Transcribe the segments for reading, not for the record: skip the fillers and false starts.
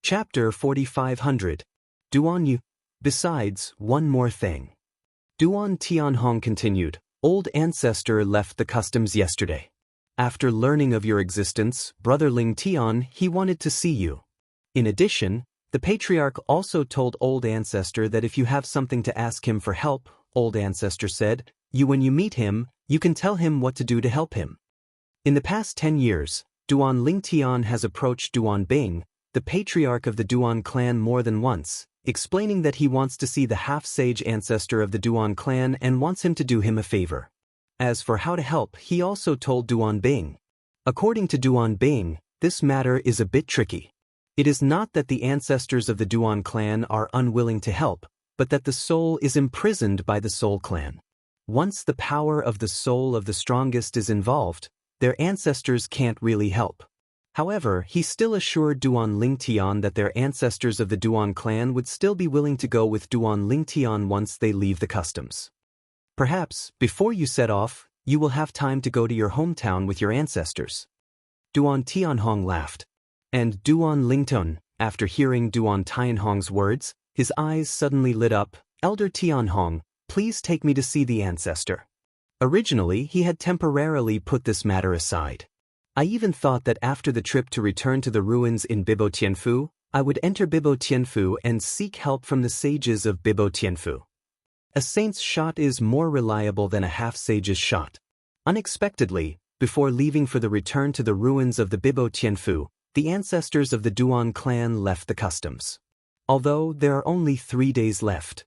Chapter 4500. Duan Yu. Besides, one more thing. Duan Tianhong continued, Old ancestor left the customs yesterday. After learning of your existence, Brother Ling Tian, he wanted to see you. In addition, the patriarch also told Old ancestor that if you have something to ask him for help, Old ancestor said, when you meet him, you can tell him what to do to help him. In the past 10 years, Duan Ling Tian has approached Duan Bing, the patriarch of the Duan clan, more than once, explaining that he wants to see the half-sage ancestor of the Duan clan and wants him to do him a favor. As for how to help, he also told Duan Bing. According to Duan Bing, this matter is a bit tricky. It is not that the ancestors of the Duan clan are unwilling to help, but that the soul is imprisoned by the Soul clan. Once the power of the soul of the strongest is involved, their ancestors can't really help. However, he still assured Duan Ling Tian that their ancestors of the Duan clan would still be willing to go with Duan Ling Tian once they leave the customs. Perhaps, before you set off, you will have time to go to your hometown with your ancestors. Duan Tianhong laughed. And Duan Lington, after hearing Duan Tianhong's words, his eyes suddenly lit up. Elder Tianhong, please take me to see the ancestor. Originally, he had temporarily put this matter aside. I even thought that after the trip to return to the ruins in Bibo Tianfu, I would enter Bibo Tianfu and seek help from the sages of Bibo Tianfu. A saint's shot is more reliable than a half-sage's shot. Unexpectedly, before leaving for the return to the ruins of the Bibo Tianfu, the ancestors of the Duan clan left the customs. Although there are only 3 days left.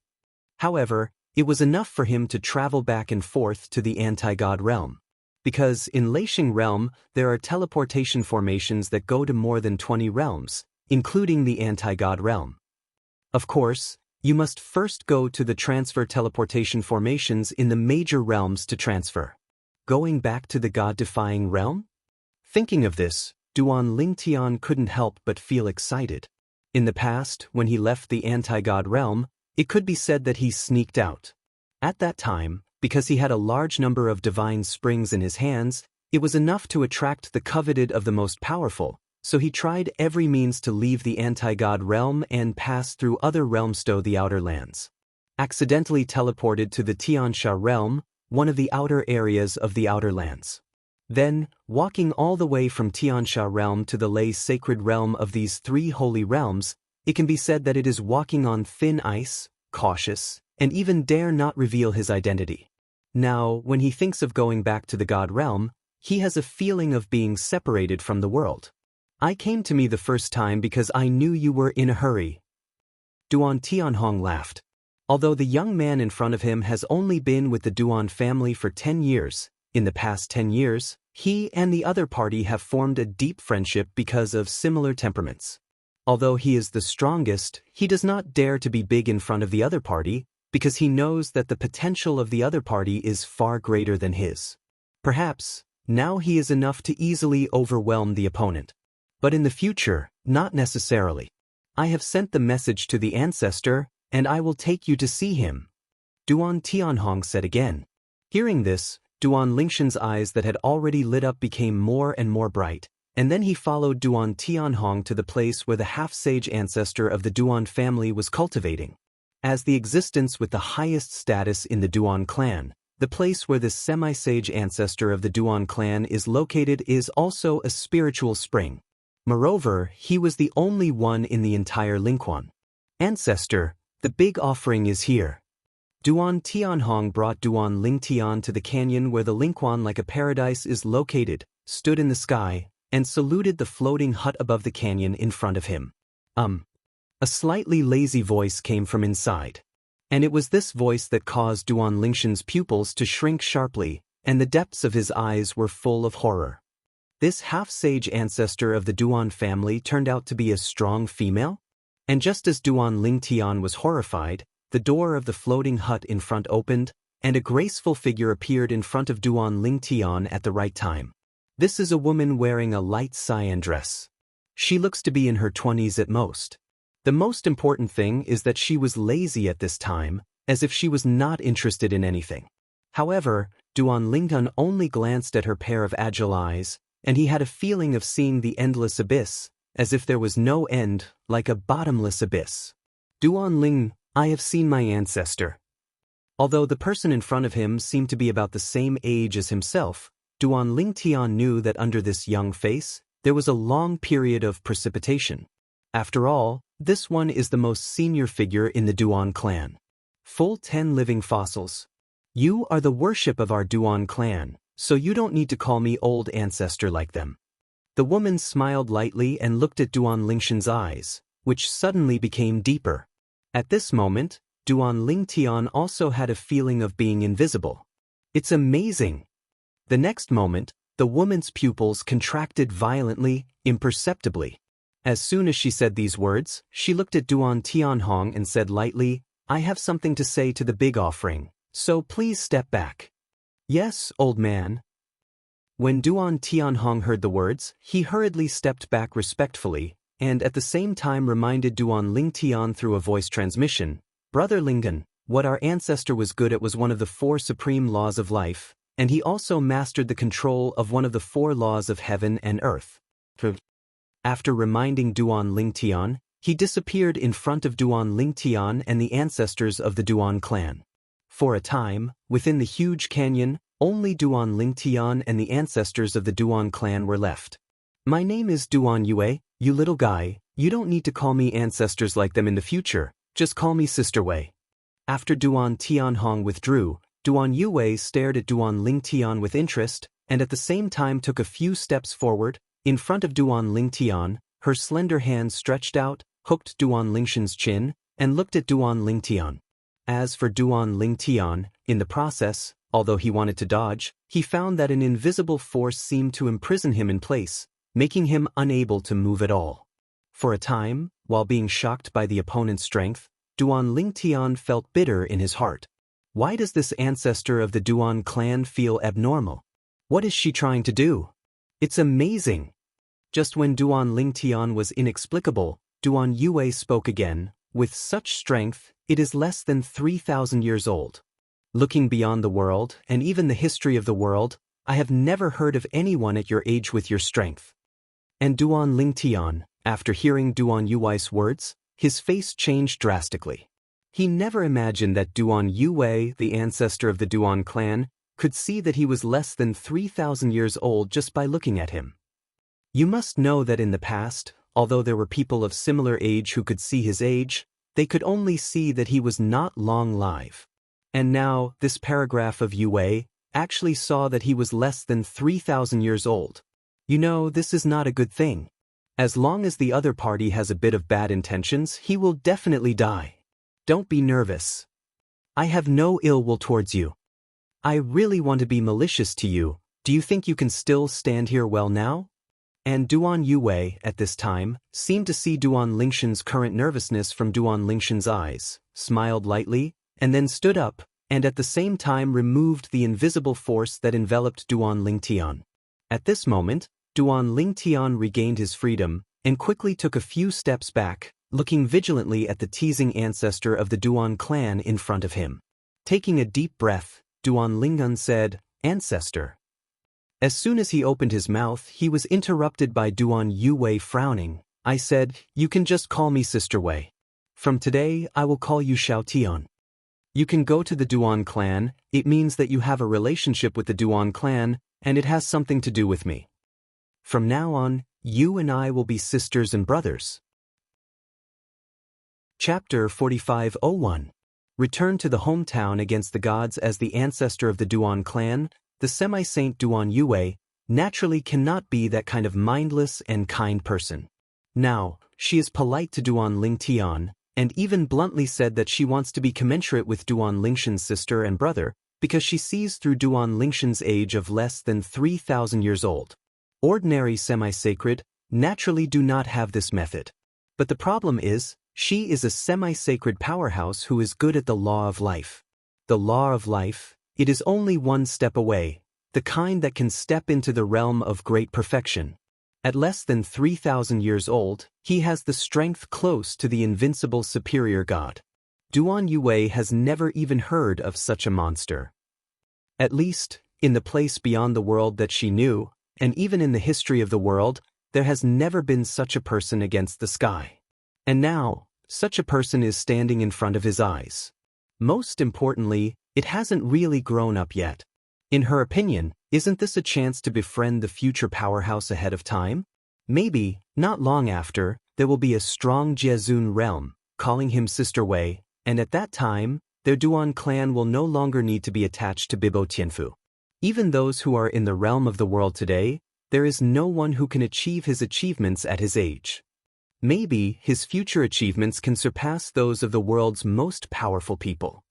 However, it was enough for him to travel back and forth to the anti-god realm. Because in Leishing realm, there are teleportation formations that go to more than 20 realms, including the anti-god realm. Of course, you must first go to the transfer teleportation formations in the major realms to transfer. Going back to the god-defying realm? Thinking of this, Duan Ling Tian couldn't help but feel excited. In the past, when he left the anti-god realm, it could be said that he sneaked out. At that time, because he had a large number of divine springs in his hands, it was enough to attract the coveted of the most powerful, so he tried every means to leave the anti-god realm and pass through other realms to the outer lands. Accidentally teleported to the Tiansha realm, one of the outer areas of the outer lands. Then, walking all the way from Tiansha realm to the Lei sacred realm of these 3 holy realms, it can be said that it is walking on thin ice, cautious, and even dare not reveal his identity. Now, when he thinks of going back to the god realm, he has a feeling of being separated from the world. I came to me the first time because I knew you were in a hurry. Duan Tianhong laughed. Although the young man in front of him has only been with the Duan family for 10 years, in the past 10 years, he and the other party have formed a deep friendship because of similar temperaments. Although he is the strongest, he does not dare to be big in front of the other party, because he knows that the potential of the other party is far greater than his. Perhaps, now he is enough to easily overwhelm the opponent. But in the future, not necessarily. I have sent the message to the ancestor, and I will take you to see him. Duan Tianhong said again. Hearing this, Duan Lingshan's eyes that had already lit up became more and more bright, and then he followed Duan Tianhong to the place where the half-sage ancestor of the Duan family was cultivating. As the existence with the highest status in the Duan clan, the place where the semi-sage ancestor of the Duan clan is located is also a spiritual spring. Moreover, he was the only one in the entire Lingquan. Ancestor, the big offering is here. Duan Tianhong brought Duan Ling Tian to the canyon where the Lingquan like a paradise is located, stood in the sky, and saluted the floating hut above the canyon in front of him. A slightly lazy voice came from inside. And it was this voice that caused Duan Lingshan's pupils to shrink sharply, and the depths of his eyes were full of horror. This half-sage ancestor of the Duan family turned out to be a strong female? And just as Duan Ling Tian was horrified, the door of the floating hut in front opened, and a graceful figure appeared in front of Duan Ling Tian at the right time. This is a woman wearing a light cyan dress. She looks to be in her 20s at most. The most important thing is that she was lazy at this time, as if she was not interested in anything. However, Duan Lingtan only glanced at her pair of agile eyes, and he had a feeling of seeing the endless abyss, as if there was no end, like a bottomless abyss. Duan Ling, I have seen my ancestor. Although the person in front of him seemed to be about the same age as himself, Duan Ling Tian knew that under this young face, there was a long period of precipitation. After all, this one is the most senior figure in the Duan clan. Full 10 living fossils. You are the worship of our Duan clan, so you don't need to call me old ancestor like them. The woman smiled lightly and looked at Duan Lingshan's eyes, which suddenly became deeper. At this moment, Duan Ling Tian also had a feeling of being invisible. It's amazing. The next moment, the woman's pupils contracted violently, imperceptibly. As soon as she said these words, she looked at Duan Tianhong and said lightly, I have something to say to the big offering, so please step back. Yes, old man. When Duan Tianhong heard the words, he hurriedly stepped back respectfully, and at the same time reminded Duan Ling Tian through a voice transmission, Brother Lingan, what our ancestor was good at was one of the 4 supreme laws of life, and he also mastered the control of one of the 4 laws of heaven and earth. After reminding Duan Ling Tian, he disappeared in front of Duan Ling Tian and the ancestors of the Duan clan. For a time, within the huge canyon, only Duan Ling Tian and the ancestors of the Duan clan were left. My name is Duan Yue, you little guy, you don't need to call me ancestors like them in the future, just call me Sister Wei. After Duan Tianhong withdrew, Duan Yue stared at Duan Ling Tian with interest, and at the same time took a few steps forward. In front of Duan Ling Tian, her slender hand stretched out, hooked Duan Lingshan's chin, and looked at Duan Ling Tian. As for Duan Ling Tian, in the process, although he wanted to dodge, he found that an invisible force seemed to imprison him in place, making him unable to move at all. For a time, while being shocked by the opponent's strength, Duan Ling Tian felt bitter in his heart. Why does this ancestor of the Duan clan feel abnormal? What is she trying to do? It's amazing. Just when Duan Ling Tian was inexplicable, Duan Yue spoke again, with such strength, it is less than 3,000 years old. Looking beyond the world, and even the history of the world, I have never heard of anyone at your age with your strength. And Duan Ling Tian, after hearing Duan Yue's words, his face changed drastically. He never imagined that Duan Yue, the ancestor of the Duan clan, could see that he was less than 3,000 years old just by looking at him. You must know that in the past, although there were people of similar age who could see his age, they could only see that he was not long live. And now, this paragraph of Yue actually saw that he was less than 3,000 years old. You know, this is not a good thing. As long as the other party has a bit of bad intentions, he will definitely die. Don't be nervous. I have no ill will towards you. I really want to be malicious to you. Do you think you can still stand here well now? And Duan Yue, at this time, seemed to see Duan Lingshan's current nervousness from Duan Lingshan's eyes, smiled lightly, and then stood up, and at the same time removed the invisible force that enveloped Duan Ling Tian. At this moment, Duan Ling Tian regained his freedom, and quickly took a few steps back, looking vigilantly at the teasing ancestor of the Duan clan in front of him. Taking a deep breath, Duan Lingan said, Ancestor. As soon as he opened his mouth, he was interrupted by Duan Yue frowning. I said, you can just call me Sister Wei. From today, I will call you Xiao Tian. You can go to the Duan clan, it means that you have a relationship with the Duan clan, and it has something to do with me. From now on, you and I will be sisters and brothers. Chapter 4501. Return to the hometown against the gods. As the ancestor of the Duan clan, the semi-saint Duan Yue naturally cannot be that kind of mindless and kind person. Now, she is polite to Duan Ling Tian, and even bluntly said that she wants to be commensurate with Duan Lingshan's sister and brother, because she sees through Duan Lingshan's age of less than 3,000 years old. Ordinary semi-sacred naturally do not have this method. But the problem is, she is a semi-sacred powerhouse who is good at the law of life. The law of life, it is only one step away, the kind that can step into the realm of great perfection. At less than 3,000 years old, he has the strength close to the invincible superior god. Duan Yue has never even heard of such a monster. At least, in the place beyond the world that she knew, and even in the history of the world, there has never been such a person against the sky. And now, such a person is standing in front of his eyes. Most importantly, it hasn't really grown up yet. In her opinion, isn't this a chance to befriend the future powerhouse ahead of time? Maybe, not long after, there will be a strong Jiazun realm, calling him Sister Wei, and at that time, their Duan clan will no longer need to be attached to Bibo Tianfu. Even those who are in the realm of the world today, there is no one who can achieve his achievements at his age. Maybe his future achievements can surpass those of the world's most powerful people.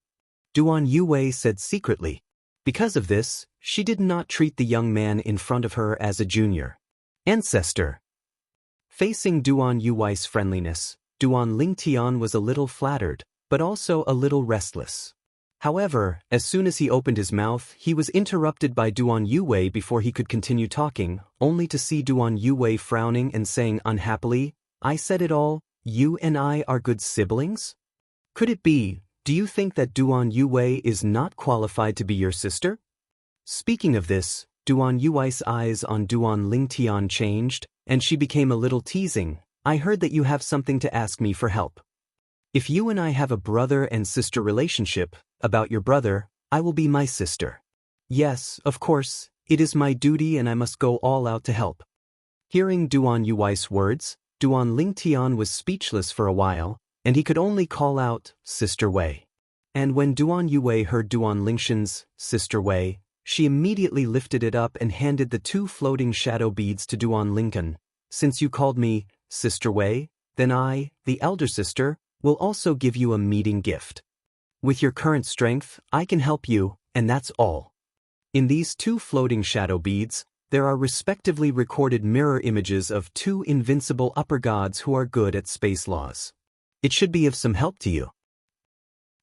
Duan Yue said secretly. Because of this, she did not treat the young man in front of her as a junior ancestor. Facing Duan Yue's friendliness, Duan Lingtian was a little flattered, but also a little restless. However, as soon as he opened his mouth, he was interrupted by Duan Yue before he could continue talking, only to see Duan Yue frowning and saying unhappily, "I said it all, you and I are good siblings? Could it be, do you think that Duan Yue is not qualified to be your sister?" Speaking of this, Duan Yue's eyes on Duan Lingtian changed, and she became a little teasing. "I heard that you have something to ask me for help. If you and I have a brother and sister relationship, about your brother, I will be my sister. Yes, of course, it is my duty and I must go all out to help." Hearing Duan Yue's words, Duan Lingtian was speechless for a while, and he could only call out, "Sister Wei." And when Duan Yue heard Duan Lingshan's "Sister Wei," she immediately lifted it up and handed the 2 floating shadow beads to Duan Lincoln. "Since you called me Sister Wei, then I, the elder sister, will also give you a meeting gift. With your current strength, I can help you, and that's all." In these 2 floating shadow beads, there are respectively recorded mirror images of 2 invincible upper gods who are good at space laws. It should be of some help to you.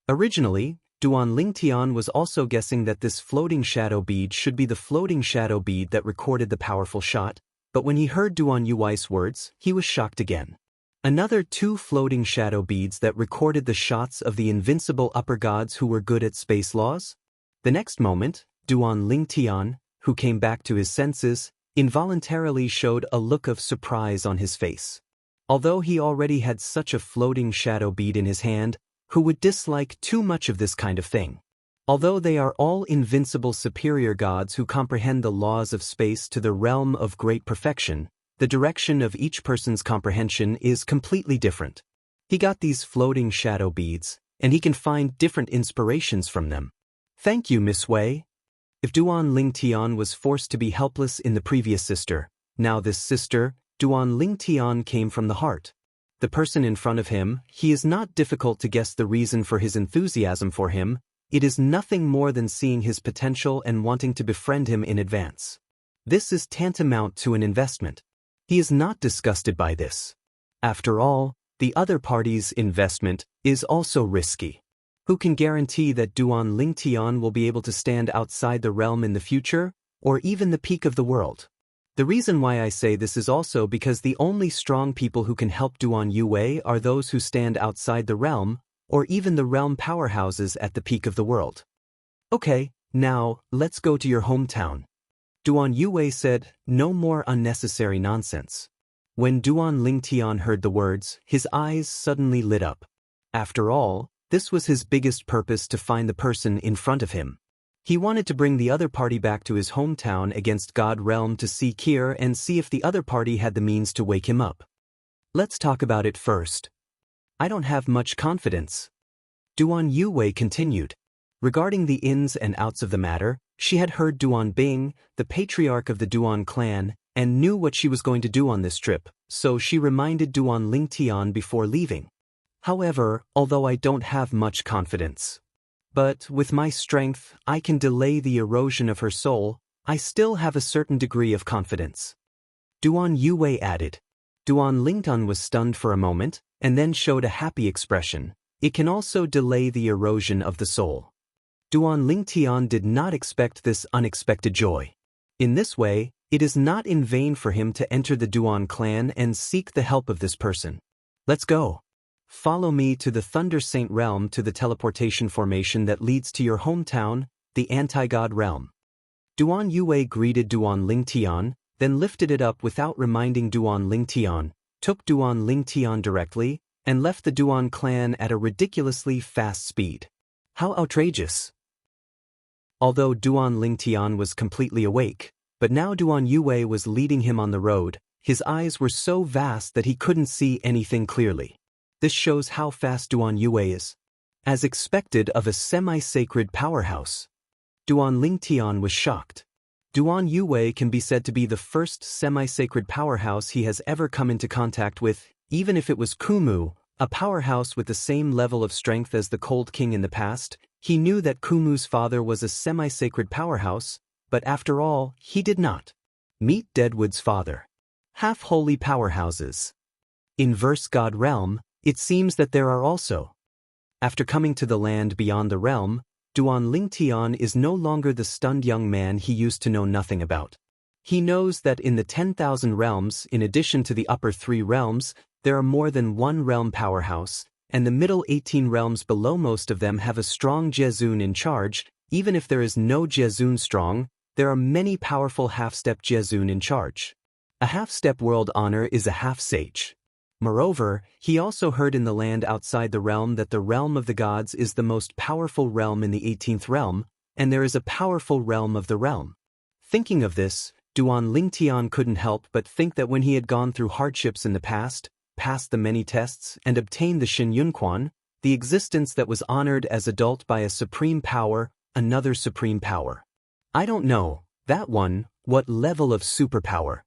Originally, Duan Lingtian was also guessing that this floating shadow bead should be the floating shadow bead that recorded the powerful shot, but when he heard Duan Yue's words, he was shocked again. Another 2 floating shadow beads that recorded the shots of the invincible upper gods who were good at space laws? The next moment, Duan Lingtian, who came back to his senses, involuntarily showed a look of surprise on his face. Although he already had such a floating shadow bead in his hand, who would dislike too much of this kind of thing? Although they are all invincible superior gods who comprehend the laws of space to the realm of great perfection, the direction of each person's comprehension is completely different. He got these floating shadow beads, and he can find different inspirations from them. "Thank you, Miss Wei." If Duan Lingtian was forced to be helpless in the previous sister, now this sister, Duan Lingtian, came from the heart. The person in front of him, he is not difficult to guess the reason for his enthusiasm for him. It is nothing more than seeing his potential and wanting to befriend him in advance. This is tantamount to an investment. He is not disgusted by this. After all, the other party's investment is also risky. Who can guarantee that Duan Lingtian will be able to stand outside the realm in the future, or even the peak of the world? The reason why I say this is also because the only strong people who can help Duan Yue are those who stand outside the realm, or even the realm powerhouses at the peak of the world. "Okay, now, let's go to your hometown." Duan Yue said, "No more unnecessary nonsense." When Duan Lingtian heard the words, his eyes suddenly lit up. After all, this was his biggest purpose, to find the person in front of him. He wanted to bring the other party back to his hometown against God Realm to see Kier and see if the other party had the means to wake him up. "Let's talk about it first. I don't have much confidence." Duan Yue continued. Regarding the ins and outs of the matter, she had heard Duan Bing, the patriarch of the Duan clan, and knew what she was going to do on this trip, so she reminded Duan Lingtian before leaving. "However, although I don't have much confidence, but with my strength, I can delay the erosion of her soul, I still have a certain degree of confidence." Duan Yue added. Duan Lingtian was stunned for a moment, and then showed a happy expression. "It can also delay the erosion of the soul." Duan Lingtian did not expect this unexpected joy. In this way, it is not in vain for him to enter the Duan clan and seek the help of this person. "Let's go. Follow me to the Thunder Saint realm, to the teleportation formation that leads to your hometown, the anti-god realm." Duan Yue greeted Duan Lingtian, then lifted it up without reminding Duan Lingtian, took Duan Lingtian directly, and left the Duan clan at a ridiculously fast speed. How outrageous! Although Duan Lingtian was completely awake, but now Duan Yue was leading him on the road, his eyes were so vast that he couldn't see anything clearly. This shows how fast Duan Yue is. As expected of a semi-sacred powerhouse. Duan Lingtian was shocked. Duan Yue can be said to be the first semi-sacred powerhouse he has ever come into contact with, even if it was Kumu, a powerhouse with the same level of strength as the Cold King in the past. He knew that Kumu's father was a semi-sacred powerhouse, but after all, he did not. Meet Deadwood's father. Half-holy powerhouses. In Verse God Realm, it seems that there are also. After coming to the land beyond the realm, Duan Lingtian is no longer the stunned young man he used to know nothing about. He knows that in the 10,000 realms, in addition to the upper 3 realms, there are more than one realm powerhouse, and the middle 18 realms below most of them have a strong Jezun in charge. Even if there is no Jezun strong, there are many powerful half-step Jezun in charge. A half-step world honor is a half-sage. Moreover, he also heard in the land outside the realm that the realm of the gods is the most powerful realm in the 18th realm, and there is a powerful realm of the realm. Thinking of this, Duan Lingtian couldn't help but think that when he had gone through hardships in the past, passed the many tests, and obtained the Shin Yunquan, the existence that was honored as adult by a supreme power, another supreme power. I don't know, that one, what level of superpower?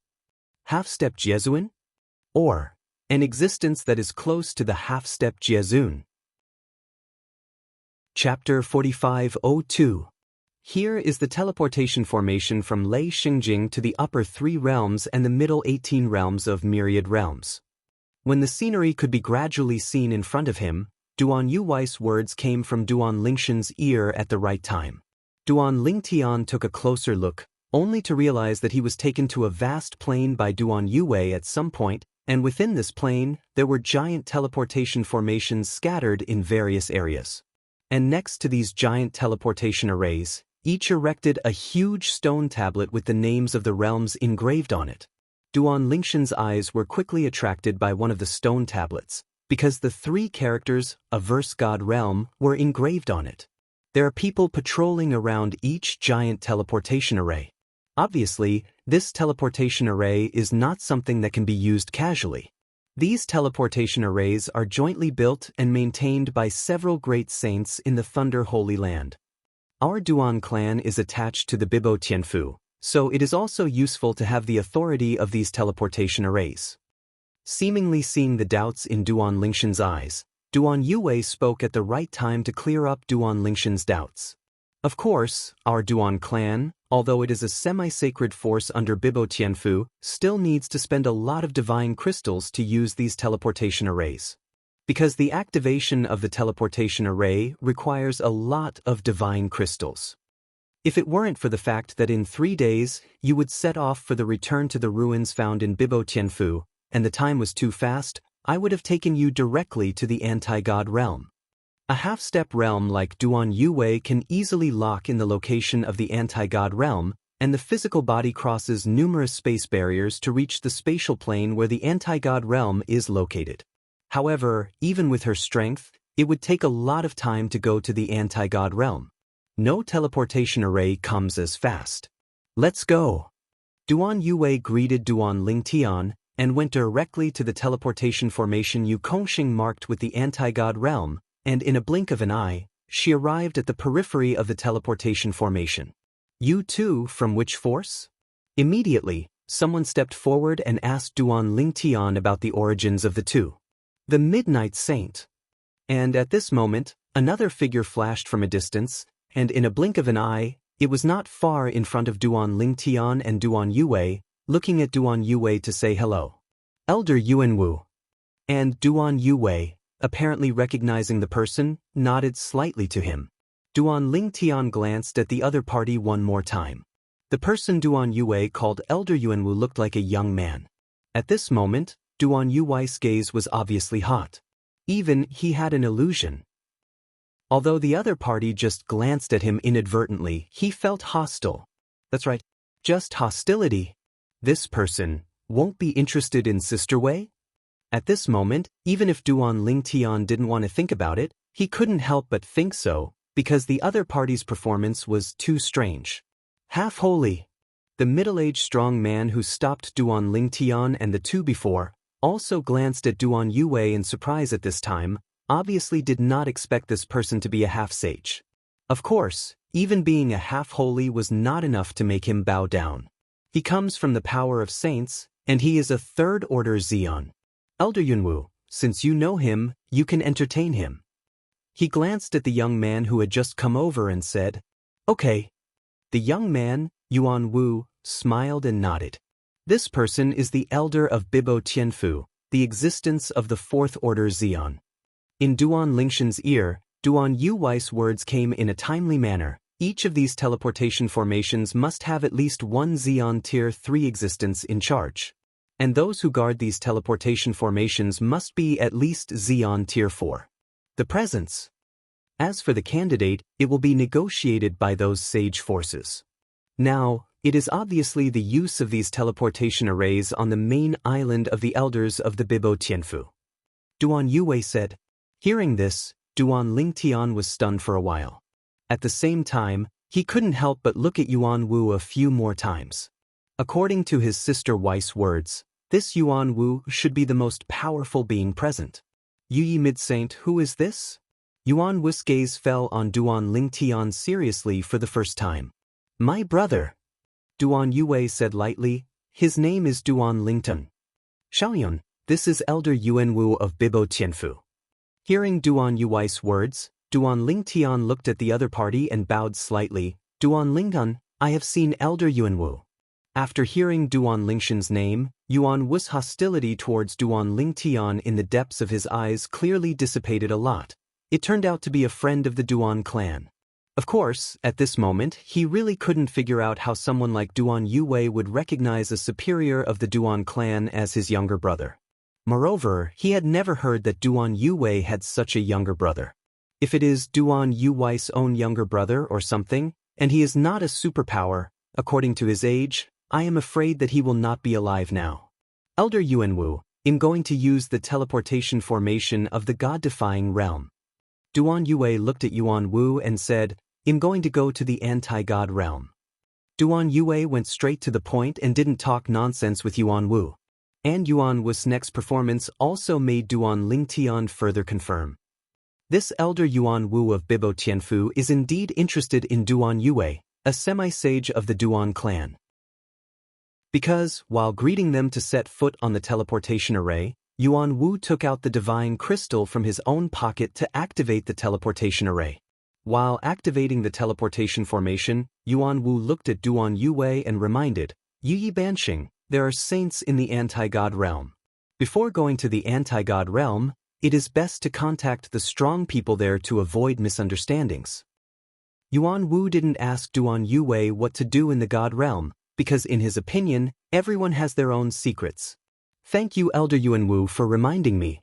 Half-step Jesuin? Or an existence that is close to the half-step Jezun. Chapter 4502. Here is the teleportation formation from Lei Xingjing to the upper 3 realms and the middle 18 realms of myriad realms. When the scenery could be gradually seen in front of him, Duan Yuwei's words came from Duan Lingshan's ear at the right time. Duan Lingtian took a closer look, only to realize that he was taken to a vast plain by Duan Yue at some point, and within this plain, there were giant teleportation formations scattered in various areas. And next to these giant teleportation arrays, each erected a huge stone tablet with the names of the realms engraved on it. Duan Lingshan's eyes were quickly attracted by one of the stone tablets, because the 3 characters, a Verse God Realm, were engraved on it. There are people patrolling around each giant teleportation array. Obviously, this teleportation array is not something that can be used casually. These teleportation arrays are jointly built and maintained by several great saints in the Thunder Holy Land. Our Duan clan is attached to the Bibo Tianfu, so it is also useful to have the authority of these teleportation arrays. Seemingly seeing the doubts in Duan Lingshan's eyes, Duan Yue spoke at the right time to clear up Duan Lingshan's doubts. Of course, our Duan clan, although it is a semi-sacred force under Bibo Tianfu, still needs to spend a lot of divine crystals to use these teleportation arrays. Because the activation of the teleportation array requires a lot of divine crystals. If it weren't for the fact that in 3 days, you would set off for the return to the ruins found in Bibo Tianfu, and the time was too fast, I would have taken you directly to the anti-god realm. A half-step realm like Duan Yue can easily lock in the location of the anti-god realm, and the physical body crosses numerous space barriers to reach the spatial plane where the anti-god realm is located. However, even with her strength, it would take a lot of time to go to the anti-god realm. No teleportation array comes as fast. Let's go. Duan Yue greeted Duan Lingtian and went directly to the teleportation formation Yu Kongxing marked with the anti-god realm, and in a blink of an eye, she arrived at the periphery of the teleportation formation. You too, from which force? Immediately, someone stepped forward and asked Duan Lingtian about the origins of the two. The Midnight Saint. And at this moment, another figure flashed from a distance, and in a blink of an eye, it was not far in front of Duan Lingtian and Duan Yue, looking at Duan Yue to say hello. Elder Yuanwu. And Duan Yue, apparently recognizing the person, nodded slightly to him. Duan Lingtian glanced at the other party one more time. The person Duan Yue called Elder Yuanwu looked like a young man. At this moment, Duan Yue's gaze was obviously hot. Even he had an illusion. Although the other party just glanced at him inadvertently, he felt hostile. That's right, just hostility. This person won't be interested in Sister Wei? At this moment, even if Duan Lingtian didn't want to think about it, he couldn't help but think so, because the other party's performance was too strange. Half holy. The middle-aged strong man who stopped Duan Lingtian and the two before also glanced at Duan Yue in surprise at this time, obviously did not expect this person to be a half-sage. Of course, even being a half-holy was not enough to make him bow down. He comes from the power of saints, and he is a third-order Xian. Elder Yunwu, since you know him, you can entertain him. He glanced at the young man who had just come over and said, "Okay." The young man, Yuan Wu, smiled and nodded. This person is the elder of Bibo Tianfu, the existence of the fourth-order Xian. In Duan Lingshan's ear, Duan Yuwei's words came in a timely manner. Each of these teleportation formations must have at least one Xian Tier 3 existence in charge. And those who guard these teleportation formations must be at least Xian Tier 4. The presence. As for the candidate, it will be negotiated by those sage forces. Now, it is obviously the use of these teleportation arrays on the main island of the elders of the Bibo Tianfu. Duan Yue said. Hearing this, Duan Lingtian was stunned for a while. At the same time, he couldn't help but look at Yuan Wu a few more times. According to his sister Wei's words, this Yuan Wu should be the most powerful being present. Yi Mid-Saint, who is this? Yuan Wu's gaze fell on Duan Lingtian seriously for the first time. My brother. Duan Yue said lightly, his name is Duan Lington. Xiaoyun, this is Elder Yuan Wu of Bibo Tianfu. Hearing Duan Yue's words, Duan Lingtian looked at the other party and bowed slightly. Duan Lingtan, I have seen Elder Yuan Wu. After hearing Duan Lingshan's name, Yuan Wu's hostility towards Duan Lingtian in the depths of his eyes clearly dissipated a lot. It turned out to be a friend of the Duan clan. Of course, at this moment, he really couldn't figure out how someone like Duan Yue would recognize a superior of the Duan clan as his younger brother. Moreover, he had never heard that Duan Yue had such a younger brother. If it is Duan Yue's own younger brother or something, and he is not a superpower, according to his age, I am afraid that he will not be alive now. Elder Yuan Wu, I'm going to use the teleportation formation of the God-defying realm. Duan Yue looked at Yuan Wu and said, I'm going to go to the anti-God realm. Duan Yue went straight to the point and didn't talk nonsense with Yuan Wu. And Yuan Wu's next performance also made Duan Lingtian further confirm. This elder Yuan Wu of Bibo Tianfu is indeed interested in Duan Yue, a semi-sage of the Duan clan. Because, while greeting them to set foot on the teleportation array, Yuan Wu took out the divine crystal from his own pocket to activate the teleportation array. While activating the teleportation formation, Yuan Wu looked at Duan Yue and reminded, Yi Banxing, there are saints in the anti-God realm. Before going to the anti-God realm, it is best to contact the strong people there to avoid misunderstandings. Yuan Wu didn't ask Duan Yue what to do in the God realm, because in his opinion, everyone has their own secrets. Thank you, Elder Yuan Wu, for reminding me.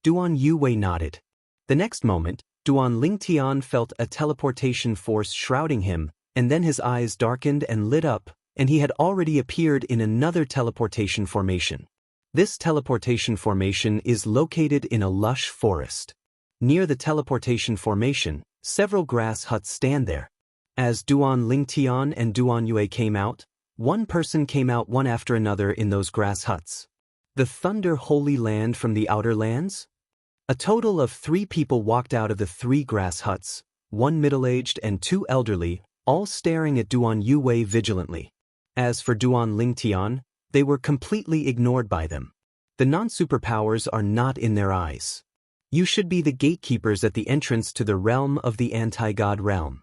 Duan Yue nodded. The next moment, Duan Lingtian felt a teleportation force shrouding him, and then his eyes darkened and lit up, and he had already appeared in another teleportation formation. This teleportation formation is located in a lush forest. Near the teleportation formation, several grass huts stand there. As Duan Lingtian and Duan Yue came out, one person came out one after another in those grass huts. The Thunder Holy Land from the Outer Lands? A total of 3 people walked out of the 3 grass huts, 1 middle-aged and 2 elderly, all staring at Duan Yue vigilantly. As for Duan Lingtian, they were completely ignored by them. The non-superpowers are not in their eyes. You should be the gatekeepers at the entrance to the realm of the anti-God realm.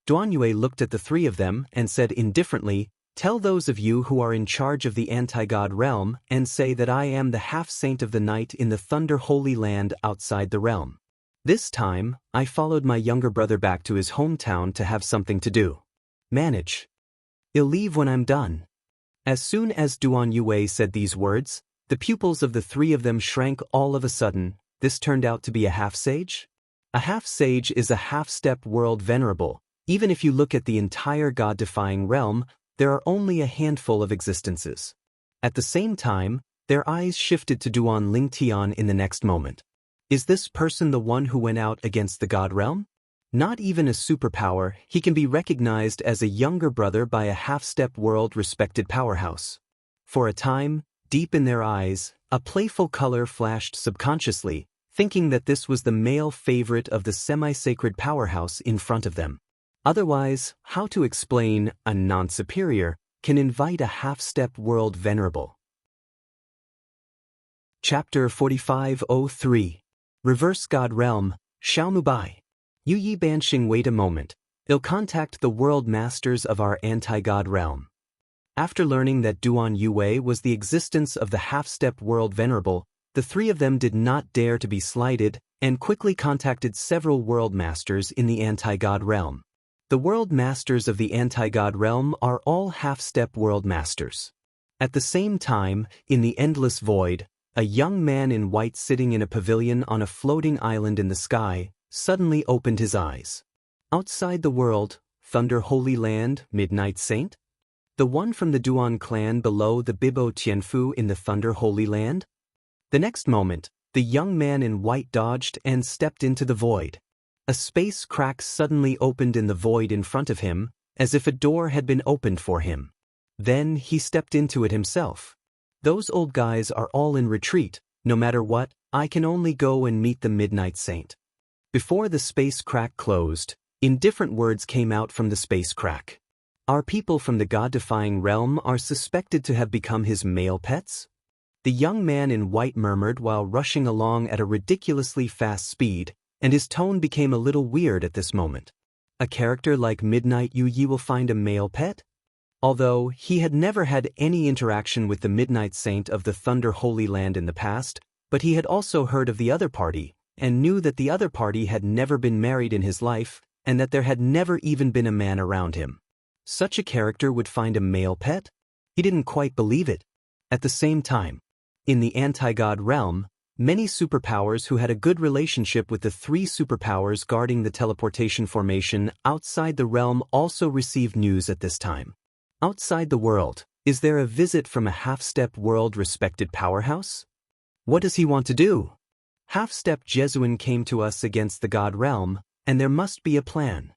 Duan Yue looked at the 3 of them and said indifferently, Tell those of you who are in charge of the anti-God realm and say that I am the half-saint of the night in the Thunder Holy Land outside the realm. This time, I followed my younger brother back to his hometown to have something to do. Manage. I'll leave when I'm done. As soon as Duan Yue said these words, the pupils of the 3 of them shrank all of a sudden. This turned out to be a half-sage? A half-sage is a half-step world venerable. Even if you look at the entire God-defying realm, there are only a handful of existences. At the same time, their eyes shifted to Duan Lingtian in the next moment. Is this person the one who went out against the God Realm? Not even a superpower, he can be recognized as a younger brother by a half-step world-respected powerhouse. For a time, deep in their eyes, a playful color flashed subconsciously, thinking that this was the male favorite of the semi-sacred powerhouse in front of them. Otherwise, how to explain a non-superior can invite a half-step world venerable? Chapter 4503. Reverse God Realm, Xiaomubai. Yu Yi Banxing, wait a moment. They'll contact the world masters of our anti-God realm. After learning that Duan Yue was the existence of the half-step world venerable, the three of them did not dare to be slighted and quickly contacted several world masters in the anti-God realm. The world masters of the anti-God realm are all half-step world masters. At the same time, in the endless void, a young man in white sitting in a pavilion on a floating island in the sky suddenly opened his eyes. Outside the world, Thunder Holy Land, Midnight Saint? The one from the Duan clan below the Bibo Tianfu in the Thunder Holy Land? The next moment, the young man in white dodged and stepped into the void. A space crack suddenly opened in the void in front of him, as if a door had been opened for him. Then he stepped into it himself. Those old guys are all in retreat. No matter what, I can only go and meet the Midnight Saint. Before the space crack closed, indifferent words came out from the space crack. Our people from the God-defying realm are suspected to have become his male pets? The young man in white murmured while rushing along at a ridiculously fast speed, and his tone became a little weird at this moment. A character like Midnight Yu Yi will find a male pet? Although he had never had any interaction with the Midnight Saint of the Thunder Holy Land in the past, but he had also heard of the other party, and knew that the other party had never been married in his life, and that there had never even been a man around him. Such a character would find a male pet? He didn't quite believe it. At the same time, in the anti-God realm, many superpowers who had a good relationship with the three superpowers guarding the teleportation formation outside the realm also received news at this time. Outside the world, is there a visit from a half-step world-respected powerhouse? What does he want to do? Half-step Jesuin came to us against the God realm, and there must be a plan.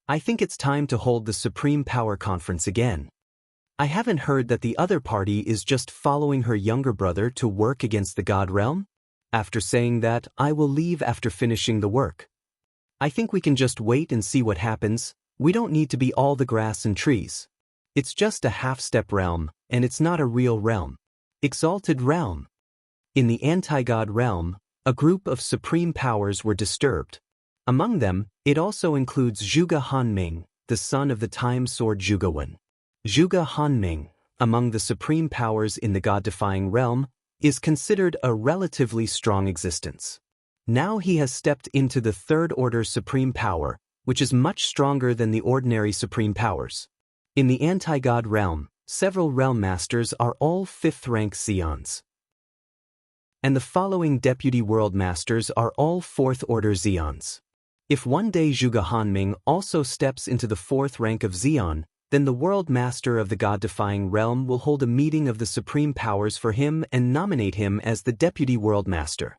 I think it's time to hold the Supreme Power Conference again. I haven't heard that the other party is just following her younger brother to work against the God realm. After saying that, I will leave after finishing the work. I think we can just wait and see what happens. We don't need to be all the grass and trees. It's just a half-step realm, and it's not a real realm. Exalted realm. In the anti-God realm, a group of supreme powers were disturbed. Among them, it also includes Zhuge Hanming, the son of the Time Sword Zhuge Wen. Zhuge Hanming, among the supreme powers in the God-defying realm, is considered a relatively strong existence. Now he has stepped into the third-order supreme power, which is much stronger than the ordinary supreme powers. In the anti-God realm, several realm masters are all fifth-rank Zeons. And the following deputy world masters are all fourth-order Zeons. If one day Zhuge Hanming also steps into the fourth rank of Zeon, then the world master of the God-defying realm will hold a meeting of the supreme powers for him and nominate him as the deputy world master.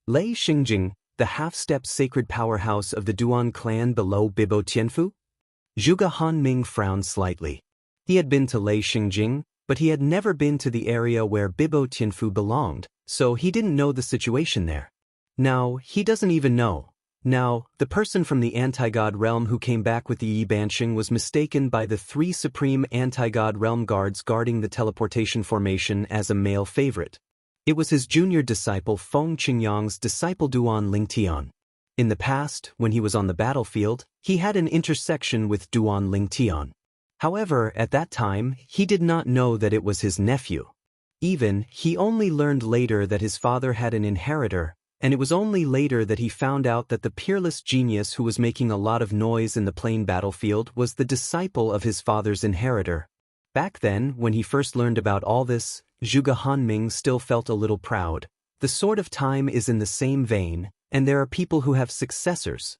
Lei Xingjing, the half-step sacred powerhouse of the Duan clan below Bibo Tianfu? Zhuge Hanming frowned slightly. He had been to Lei Xingjing, but he had never been to the area where Bibo Tianfu belonged, so he didn't know the situation there. Now, he doesn't even know. Now, the person from the anti-God realm who came back with the Yi Banxing was mistaken by the three supreme anti-God realm guards guarding the teleportation formation as a male favorite. It was his junior disciple Feng Qingyang's disciple Duan Lingtian. In the past, when he was on the battlefield, he had an intersection with Duan Lingtian. However, at that time, he did not know that it was his nephew. He only learned later that his father had an inheritor, and it was only later that he found out that the peerless genius who was making a lot of noise in the plain battlefield was the disciple of his father's inheritor. Back then, when he first learned about all this, Zhuge Hanming still felt a little proud. The Sword of Time is in the same vein, and there are people who have successors.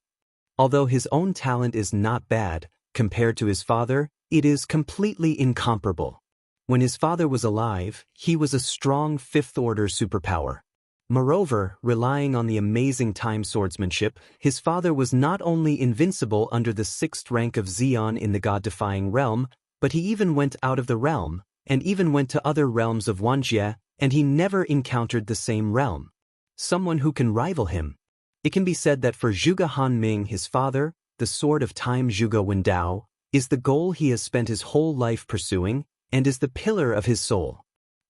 Although his own talent is not bad, compared to his father, it is completely incomparable. When his father was alive, he was a strong fifth-order superpower. Moreover, relying on the amazing time swordsmanship, his father was not only invincible under the 6th rank of Zeon in the god-defying realm, but he even went out of the realm, and even went to other realms of Wanjie, and he never encountered the same realm. Someone who can rival him. It can be said that for Zhuge Han Ming, his father, the Sword of Time Zhuge Wendao, is the goal he has spent his whole life pursuing, and is the pillar of his soul.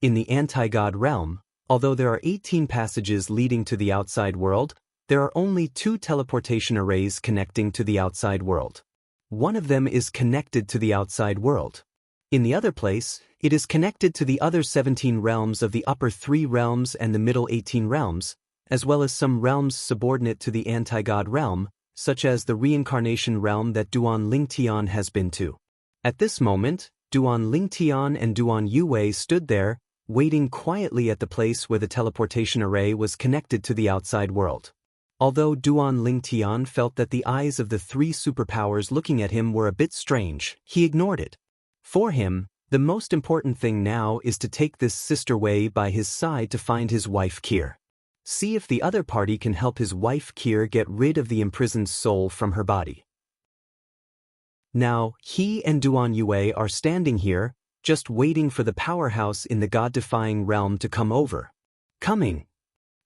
In the anti-god realm, although there are 18 passages leading to the outside world, there are only 2 teleportation arrays connecting to the outside world. One of them is connected to the outside world. In the other place, it is connected to the other 17 realms of the upper 3 realms and the middle 18 realms, as well as some realms subordinate to the anti-god realm, such as the reincarnation realm that Duan Lingtian has been to. At this moment, Duan Lingtian and Duan Yue stood there, waiting quietly at the place where the teleportation array was connected to the outside world. Although Duan Lingtian felt that the eyes of the 3 superpowers looking at him were a bit strange, he ignored it. For him, the most important thing now is to take this sister Wei by his side to find his wife Kier. See if the other party can help his wife Kier get rid of the imprisoned soul from her body. Now, he and Duan Yue are standing here, just waiting for the powerhouse in the god-defying realm to come over. Coming.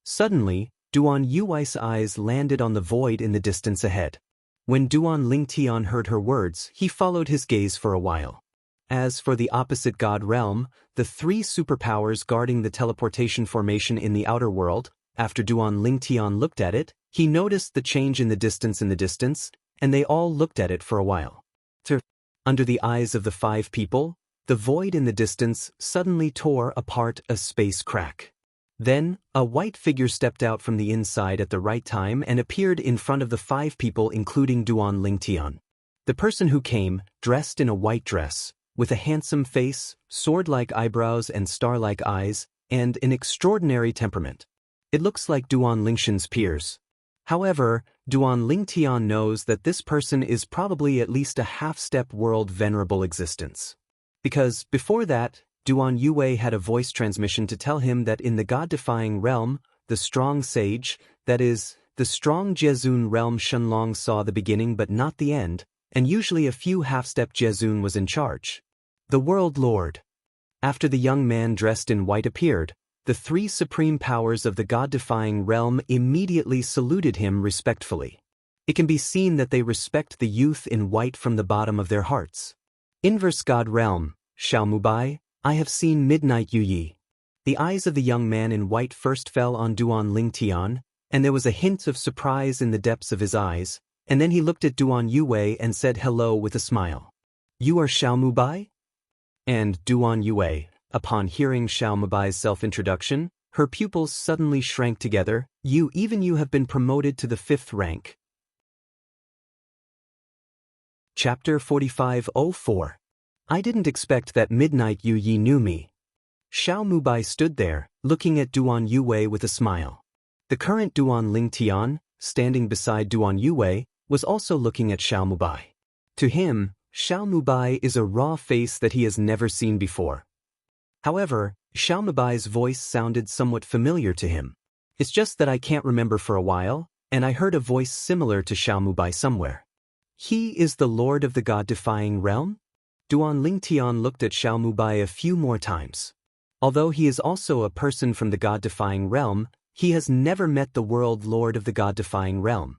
Suddenly, Duan Yue's eyes landed on the void in the distance ahead. When Duan Lingtian heard her words, he followed his gaze for a while. As for the opposite god realm, the 3 superpowers guarding the teleportation formation in the outer world, after Duan Lingtian looked at it, he noticed the change in the distance, and they all looked at it for a while. Under the eyes of the 5 people, the void in the distance suddenly tore apart a space crack. Then, a white figure stepped out from the inside at the right time and appeared in front of the 5 people including Duan Lingtian. The person who came, dressed in a white dress, with a handsome face, sword-like eyebrows and star-like eyes, and an extraordinary temperament. It looks like Duan Lingshan's peers. However, Duan Lingtian knows that this person is probably at least a half-step world venerable existence. Because, before that, Duan Yue had a voice transmission to tell him that in the god-defying realm, the strong sage, that is, the strong Jezun realm Shenlong saw the beginning but not the end, and usually a few half-step Jezun was in charge. The World Lord. After the young man dressed in white appeared, the 3 supreme powers of the god-defying realm immediately saluted him respectfully. It can be seen that they respect the youth in white from the bottom of their hearts. Inverse God Realm, Xiaomubai, I have seen Midnight Yuyi. The eyes of the young man in white first fell on Duan Lingtian, and there was a hint of surprise in the depths of his eyes, and then he looked at Duan Yue and said hello with a smile. You are Xiaomubai? And Duan Yue, upon hearing Xiaomubai's self-introduction, her pupils suddenly shrank together. You have been promoted to the 5th rank. Chapter 4504. I didn't expect that Midnight Yuyi knew me. Xiaomubai stood there, looking at Duan Yue with a smile. The current Duan Lingtian, standing beside Duan Yue, was also looking at Xiaomubai. To him, Xiaomubai is a raw face that he has never seen before. However, Xiaomubai's voice sounded somewhat familiar to him. It's just that I can't remember for a while, and I heard a voice similar to Xiaomubai somewhere. He is the Lord of the God-defying realm? Duan Lingtian looked at Xiaomubai a few more times. Although he is also a person from the God-defying realm, he has never met the World Lord of the God-defying realm.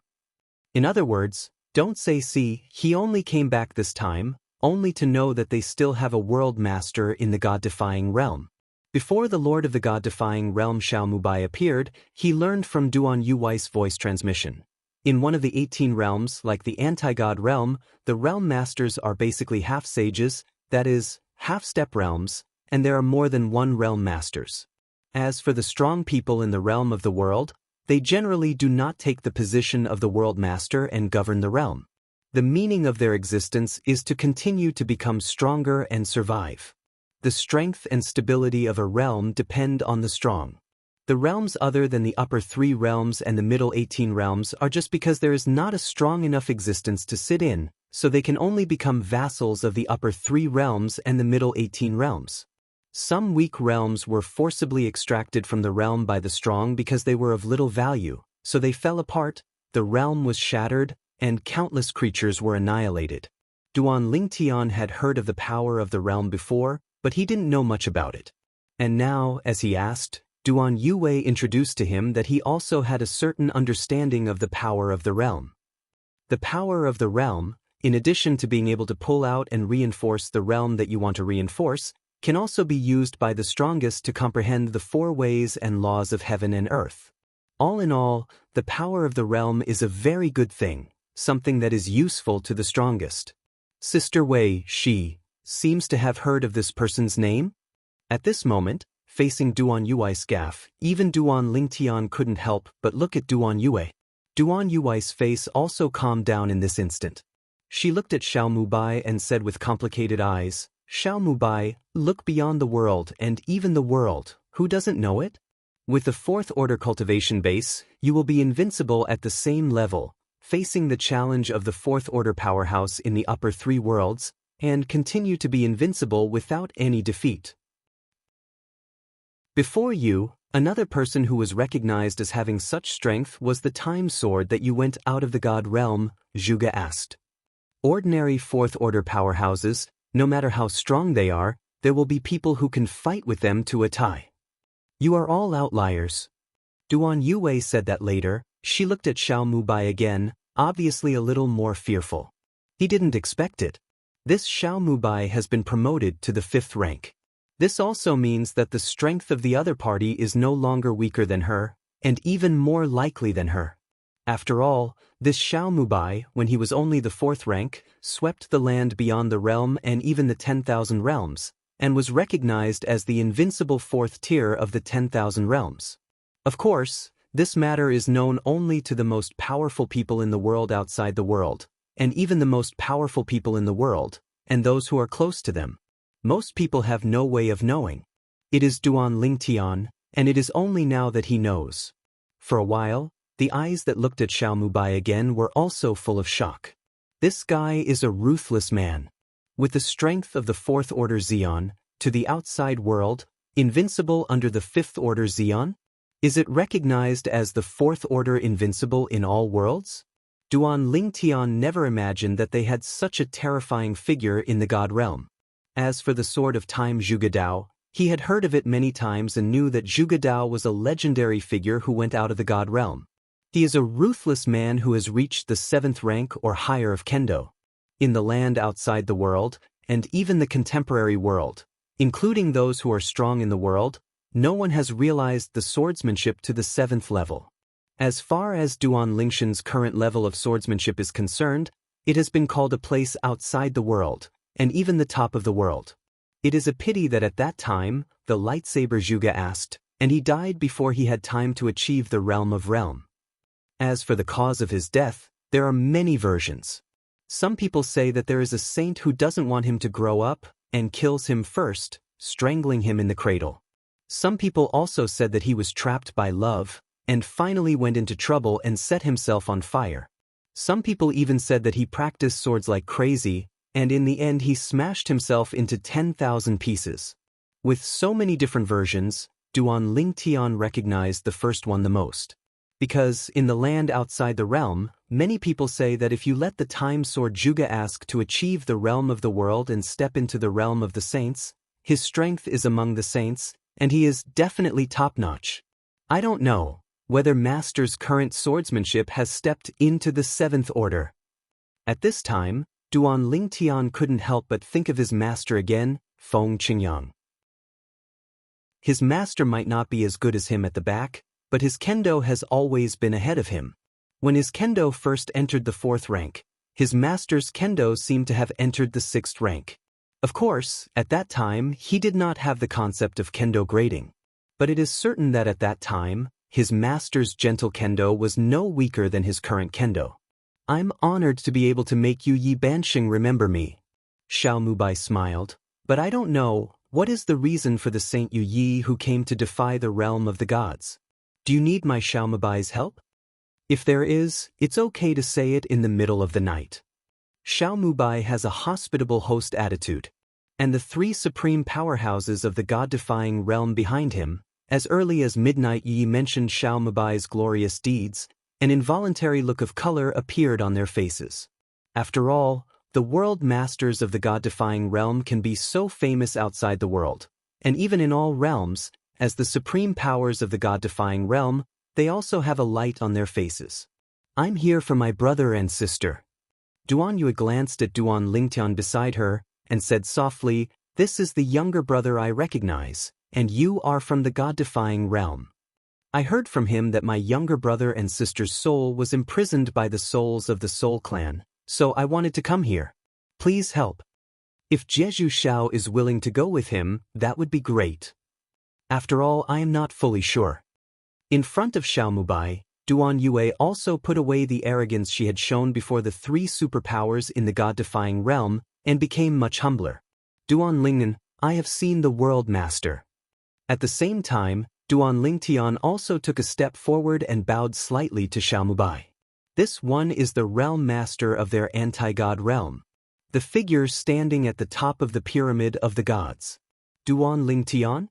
In other words, don't say see, he only came back this time, only to know that they still have a World Master in the God-defying realm. Before the Lord of the God-defying realm Xiaomubai appeared, he learned from Duan Yui's voice transmission. In one of the 18 realms, like the anti-god realm, the realm masters are basically half-sages, that is, half-step realms, and there are more than one realm masters. As for the strong people in the realm of the world, they generally do not take the position of the world master and govern the realm. The meaning of their existence is to continue to become stronger and survive. The strength and stability of a realm depend on the strong. The realms other than the upper 3 realms and the middle 18 realms are just because there is not a strong enough existence to sit in, so they can only become vassals of the upper 3 realms and the middle 18 realms. Some weak realms were forcibly extracted from the realm by the strong because they were of little value, so they fell apart, the realm was shattered, and countless creatures were annihilated. Duan Lingtian had heard of the power of the realm before, but he didn't know much about it. And now, as he asked, Duan Yue introduced to him that he also had a certain understanding of the power of the realm. The power of the realm, in addition to being able to pull out and reinforce the realm that you want to reinforce, can also be used by the strongest to comprehend the 4 ways and laws of heaven and earth. All in all, the power of the realm is a very good thing, something that is useful to the strongest. Sister Wei, she, seems to have heard of this person's name? At this moment, facing Duan Yue's gaff, even Duan Lingtian couldn't help but look at Duan Yue. Duan Yue's face also calmed down in this instant. She looked at Xiao Mubai and said with complicated eyes, Xiao Mubai, look beyond the world and even the world, who doesn't know it? With the 4th order cultivation base, you will be invincible at the same level, facing the challenge of the 4th order powerhouse in the upper 3 worlds, and continue to be invincible without any defeat. Before you, another person who was recognized as having such strength was the time sword that you went out of the god realm, Zhuge asked. Ordinary 4th order powerhouses, no matter how strong they are, there will be people who can fight with them to a tie. You are all outliers. Duan Yue said that later. She looked at Xiao Mubai again, obviously a little more fearful. He didn't expect it. This Xiao Mubai has been promoted to the 5th rank. This also means that the strength of the other party is no longer weaker than her, and even more likely than her. After all, this Xiao Mubai, when he was only the 4th rank, swept the land beyond the realm and even the 10,000 realms, and was recognized as the invincible 4th tier of the 10,000 realms. Of course, this matter is known only to the most powerful people in the world outside the world, and even the most powerful people in the world, and those who are close to them. Most people have no way of knowing. It is Duan Lingtian, and it is only now that he knows. For a while, the eyes that looked at Xiao Mubai again were also full of shock. This guy is a ruthless man. With the strength of the 4th order Zeon, to the outside world, invincible under the 5th order Zeon? Is it recognized as the 4th order invincible in all worlds? Duan Lingtian never imagined that they had such a terrifying figure in the god realm. As for the Sword of Time Zhuge Dao, he had heard of it many times and knew that Zhuge Dao was a legendary figure who went out of the god realm. He is a ruthless man who has reached the 7th rank or higher of Kendo. In the land outside the world, and even the contemporary world, including those who are strong in the world, no one has realized the swordsmanship to the 7th level. As far as Duan Lingshan's current level of swordsmanship is concerned, it has been called a place outside the world, and even the top of the world. It is a pity that at that time, the lightsaber Zhuge asked, and he died before he had time to achieve the realm of realm. As for the cause of his death, there are many versions. Some people say that there is a saint who doesn't want him to grow up, and kills him first, strangling him in the cradle. Some people also said that he was trapped by love, and finally went into trouble and set himself on fire. Some people even said that he practiced swords like crazy, and in the end he smashed himself into 10,000 pieces. With so many different versions, Duan Lingtian recognized the first one the most. Because, in the land outside the realm, many people say that if you let the time sword Zhuge ask to achieve the realm of the world and step into the realm of the saints, his strength is among the saints, and he is definitely top-notch. I don't know whether Master's current swordsmanship has stepped into the 7th order. At this time, Duan Lingtian couldn't help but think of his master again, Feng Qingyang. His master might not be as good as him at the back, but his kendo has always been ahead of him. When his kendo first entered the 4th rank, his master's kendo seemed to have entered the 6th rank. Of course, at that time, he did not have the concept of kendo grading. But it is certain that at that time, his master's gentle kendo was no weaker than his current kendo. I'm honored to be able to make you Yi Bansheng remember me. Xiao Mubai smiled, but I don't know, what is the reason for the Saint Yu Yi who came to defy the realm of the gods? Do you need my Xiao Mubai's help? If there is, it's okay to say it in the middle of the night. Xiao Mubai has a hospitable host attitude. And the three supreme powerhouses of the god-defying realm behind him, as early as midnight Yi mentioned Xiao Mubai's glorious deeds, an involuntary look of color appeared on their faces. After all, the world masters of the god-defying realm can be so famous outside the world, and even in all realms, as the supreme powers of the god-defying realm, they also have a light on their faces. I'm here for my brother and sister. Duan Yue glanced at Duan Lingtian beside her, and said softly, "This is the younger brother I recognize, and you are from the god-defying realm. I heard from him that my younger brother and sister's soul was imprisoned by the souls of the Soul Clan, so I wanted to come here. Please help. If Jeju Xiao is willing to go with him, that would be great. After all, I am not fully sure." In front of Xiao Mubai, Duan Yue also put away the arrogance she had shown before the three superpowers in the god-defying realm, and became much humbler. "Duan Lingnan, I have seen the world master." At the same time, Duan Lingtian also took a step forward and bowed slightly to Xiao Mubai. This one is the realm master of their anti-god realm. The figure standing at the top of the pyramid of the gods. Duan Lingtian?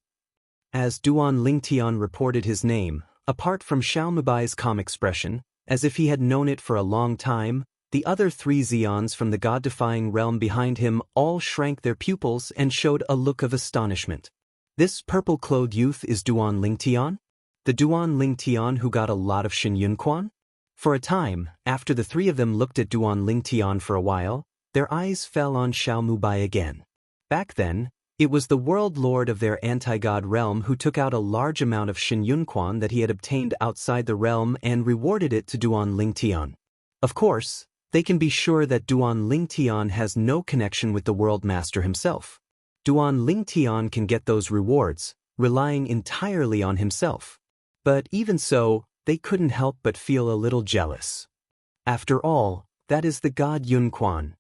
As Duan Lingtian reported his name, apart from Xiao Mubai's calm expression, as if he had known it for a long time, the other three Xians from the god-defying realm behind him all shrank their pupils and showed a look of astonishment. This purple-clothed youth is Duan Lingtian? The Duan Lingtian who got a lot of Shin Yunquan? For a time, after the three of them looked at Duan Lingtian for a while, their eyes fell on Xiao Mubai again. Back then, it was the world lord of their anti-god realm who took out a large amount of Shin Yunquan that he had obtained outside the realm and rewarded it to Duan Lingtian. Of course, they can be sure that Duan Lingtian has no connection with the world master himself. Duan Lingtian can get those rewards, relying entirely on himself. But even so, they couldn't help but feel a little jealous. After all, that is the god Yunquan.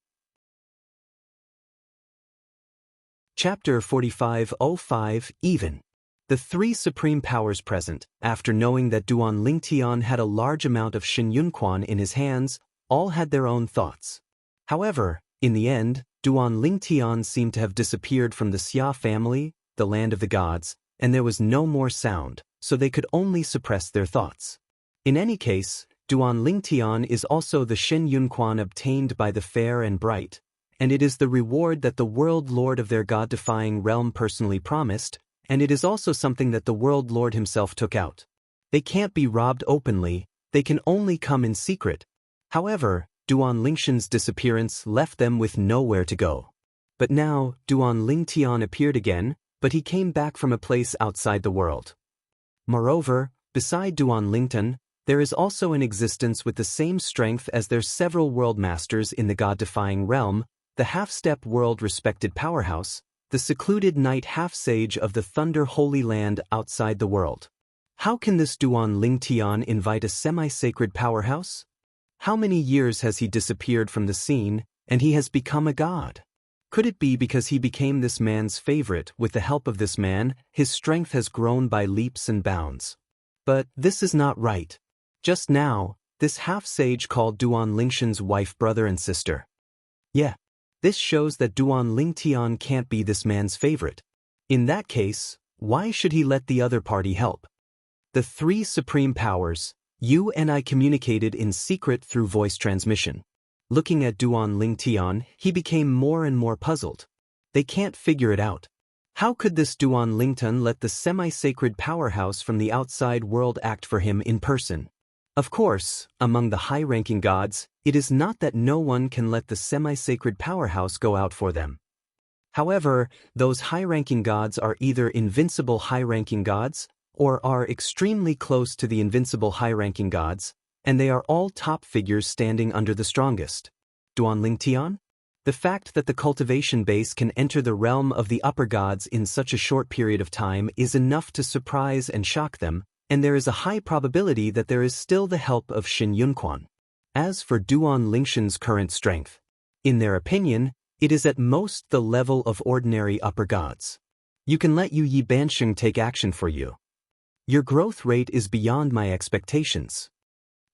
Chapter 45:05 Even. The three supreme powers present, after knowing that Duan Lingtian had a large amount of Shin Yunquan in his hands, all had their own thoughts. However, in the end, Duan Lingtian seemed to have disappeared from the Xia family, the land of the gods, and there was no more sound, so they could only suppress their thoughts. In any case, Duan Lingtian is also the Shin Yunquan obtained by the fair and bright, and it is the reward that the world lord of their god-defying realm personally promised, and it is also something that the world lord himself took out. They can't be robbed openly, they can only come in secret. However, Duan Lingshan's disappearance left them with nowhere to go. But now, Duan Lingtian appeared again, but he came back from a place outside the world. Moreover, beside Duan Lingtan, there is also an existence with the same strength as their several world masters in the god-defying realm, the half-step world-respected powerhouse, the secluded night half-sage of the Thunder Holy Land outside the world. How can this Duan Lingtian invite a semi-sacred powerhouse? How many years has he disappeared from the scene, and he has become a god? Could it be because he became this man's favorite? With the help of this man, his strength has grown by leaps and bounds. But this is not right. Just now, this half-sage called Duan Lingshan's wife, brother and sister. Yeah, this shows that Duan Lingtian can't be this man's favorite. In that case, why should he let the other party help? The three supreme powers, you and I communicated in secret through voice transmission. Looking at Duan Lingtian, he became more and more puzzled. They can't figure it out. How could this Duan Lingtan let the semi-sacred powerhouse from the outside world act for him in person? Of course, among the high-ranking gods, it is not that no one can let the semi-sacred powerhouse go out for them. However, those high-ranking gods are either invincible high-ranking gods, or are extremely close to the invincible high-ranking gods, and they are all top figures standing under the strongest. Duan Lingtian? The fact that the cultivation base can enter the realm of the upper gods in such a short period of time is enough to surprise and shock them, and there is a high probability that there is still the help of Shin Yunquan. As for Duan Lingshan's current strength, in their opinion, it is at most the level of ordinary upper gods. You can let Yu Yi Bansheng take action for you. Your growth rate is beyond my expectations.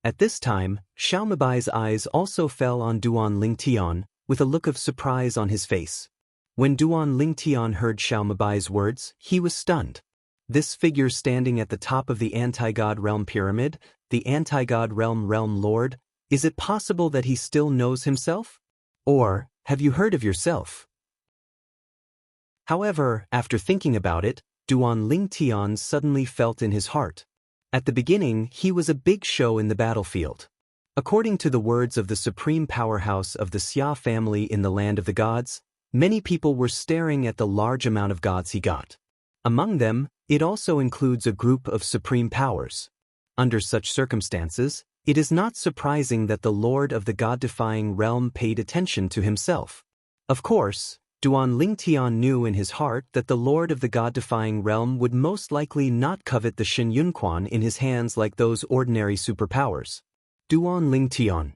At this time, Xiao Mubai's eyes also fell on Duan Lingtian, with a look of surprise on his face. When Duan Lingtian heard Xiao Mubai's words, he was stunned. This figure standing at the top of the anti-god realm pyramid, the anti-god realm lord, is it possible that he still knows himself? Or, have you heard of yourself? However, after thinking about it, Duan Lingtian suddenly felt in his heart. At the beginning, he was a big show in the battlefield. According to the words of the supreme powerhouse of the Xia family in the land of the gods, many people were staring at the large amount of gods he got. Among them, it also includes a group of supreme powers. Under such circumstances, it is not surprising that the lord of the god-defying realm paid attention to himself. Of course, Duan Lingtian knew in his heart that the lord of the god-defying realm would most likely not covet the Shen Yunquan in his hands like those ordinary superpowers. Duan Lingtian.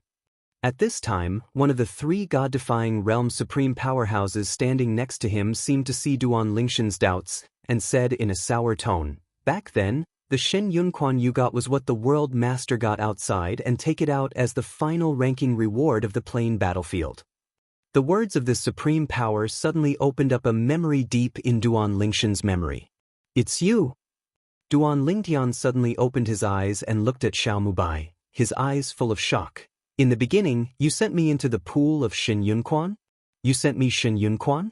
At this time, one of the three god-defying realm supreme powerhouses standing next to him seemed to see Duan Lingtian's doubts, and said in a sour tone, "Back then, the Shen Yunquan you got was what the world master got outside and take it out as the final ranking reward of the plain battlefield." The words of this supreme power suddenly opened up a memory deep in Duan Lingtian's memory. "It's you." Duan Lingtian suddenly opened his eyes and looked at Xiao Mubai, his eyes full of shock. "In the beginning, you sent me into the pool of Shen Yunquan? You sent me Shen Yunquan?"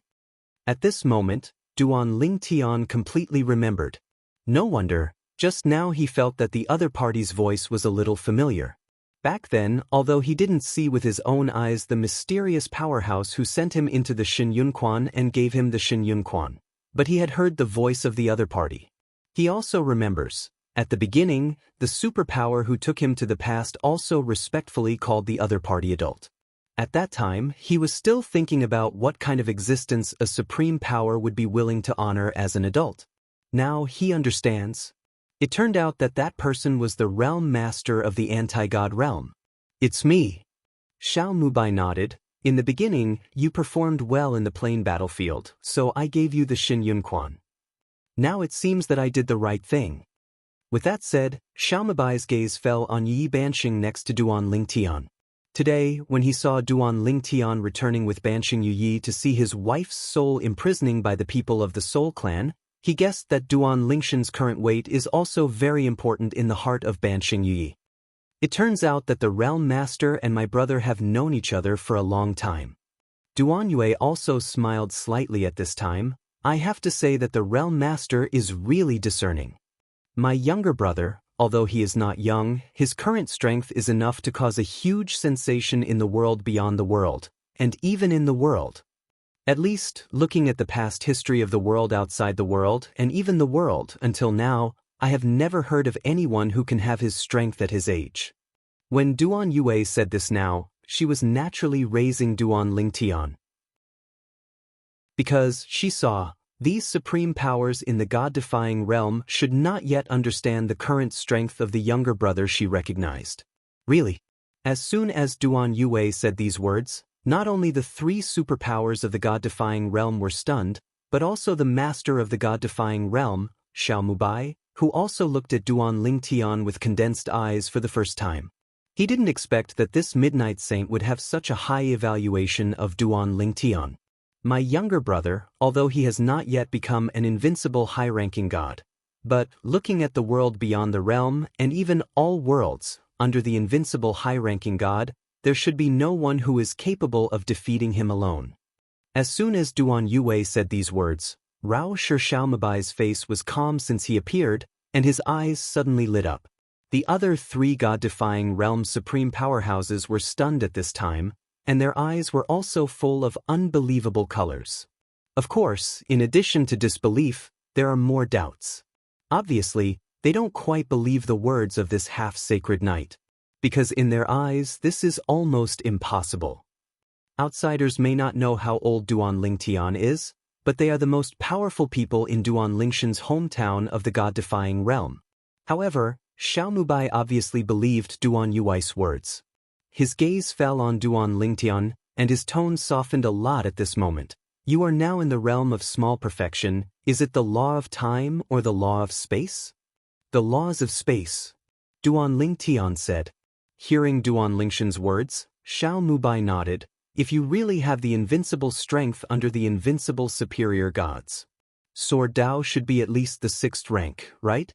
At this moment, Duan Lingtian completely remembered. No wonder, just now he felt that the other party's voice was a little familiar. Back then, although he didn't see with his own eyes the mysterious powerhouse who sent him into the Shen Yunquan and gave him the Shen Yunquan, but he had heard the voice of the other party. He also remembers, at the beginning, the superpower who took him to the past also respectfully called the other party adult. At that time, he was still thinking about what kind of existence a supreme power would be willing to honor as an adult. Now he understands. It turned out that that person was the realm master of the anti-god realm. "It's me." Xiao Mubai nodded. "In the beginning, you performed well in the plain battlefield, so I gave you the Shen Yunquan. Now it seems that I did the right thing." With that said, Xiao Mubai's gaze fell on Yi Banxing next to Duan Lingtian. Today, when he saw Duan Lingtian returning with Banxing Yi to see his wife's soul imprisoning by the people of the Soul Clan, he guessed that Duan Lingtian's current weight is also very important in the heart of Banxing Yi. "It turns out that the realm master and my brother have known each other for a long time." Duan Yue also smiled slightly at this time. "I have to say that the realm master is really discerning. My younger brother, although he is not young, his current strength is enough to cause a huge sensation in the world beyond the world, and even in the world. At least, looking at the past history of the world outside the world, and even the world, until now, I have never heard of anyone who can have his strength at his age." When Duan Yue said this now, she was naturally raising Duan Lingtian. Because, she saw, these supreme powers in the god-defying realm should not yet understand the current strength of the younger brother she recognized. Really? As soon as Duan Yue said these words, not only the three superpowers of the god-defying realm were stunned, but also the master of the god-defying realm, Xiao Mubai, who also looked at Duan Lingtian with condensed eyes for the first time. He didn't expect that this midnight saint would have such a high evaluation of Duan Lingtian. "My younger brother, although he has not yet become an invincible high-ranking god. But, looking at the world beyond the realm, and even all worlds, under the invincible high-ranking god, there should be no one who is capable of defeating him alone." As soon as Duan Yue said these words, Rao Xiao Mubai's face was calm since he appeared, and his eyes suddenly lit up. The other three god-defying realm supreme powerhouses were stunned at this time, and their eyes were also full of unbelievable colors. Of course, in addition to disbelief, there are more doubts. Obviously, they don't quite believe the words of this half-sacred knight. Because in their eyes, this is almost impossible. Outsiders may not know how old Duan Lingtian is, but they are the most powerful people in Duan Lingtian's hometown of the god-defying realm. However, Xiao Mubai obviously believed Duan Yue's words. His gaze fell on Duan Lingtian, and his tone softened a lot at this moment. "You are now in the realm of small perfection. Is it the law of time or the law of space?" "The laws of space," Duan Lingtian said. Hearing Duan Lingshan's words, Xiao Mubai nodded. If you really have the invincible strength under the invincible superior gods, Sword Dao should be at least the 6th rank, right?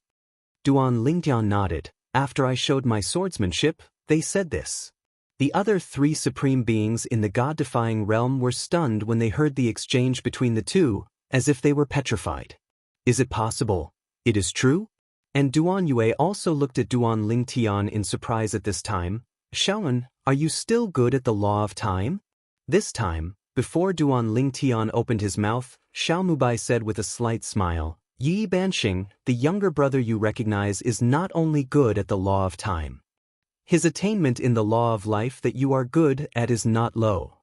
Duan Lingtian nodded. After I showed my swordsmanship, they said this. The other 3 supreme beings in the god-defying realm were stunned when they heard the exchange between the two, as if they were petrified. Is it possible? It is true? And Duan Yue also looked at Duan Lingtian in surprise at this time. Xiaoan, are you still good at the law of time? This time, before Duan Lingtian opened his mouth, Xiao Mubai said with a slight smile, Yi Banxing, the younger brother you recognize, is not only good at the law of time. His attainment in the law of life that you are good at is not low.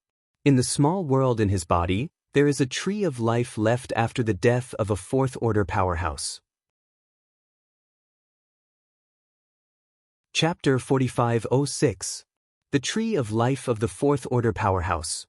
In the small world in his body, there is a tree of life left after the death of a 4th-order powerhouse. Chapter 4506. The Tree of Life of the 4th-order powerhouse.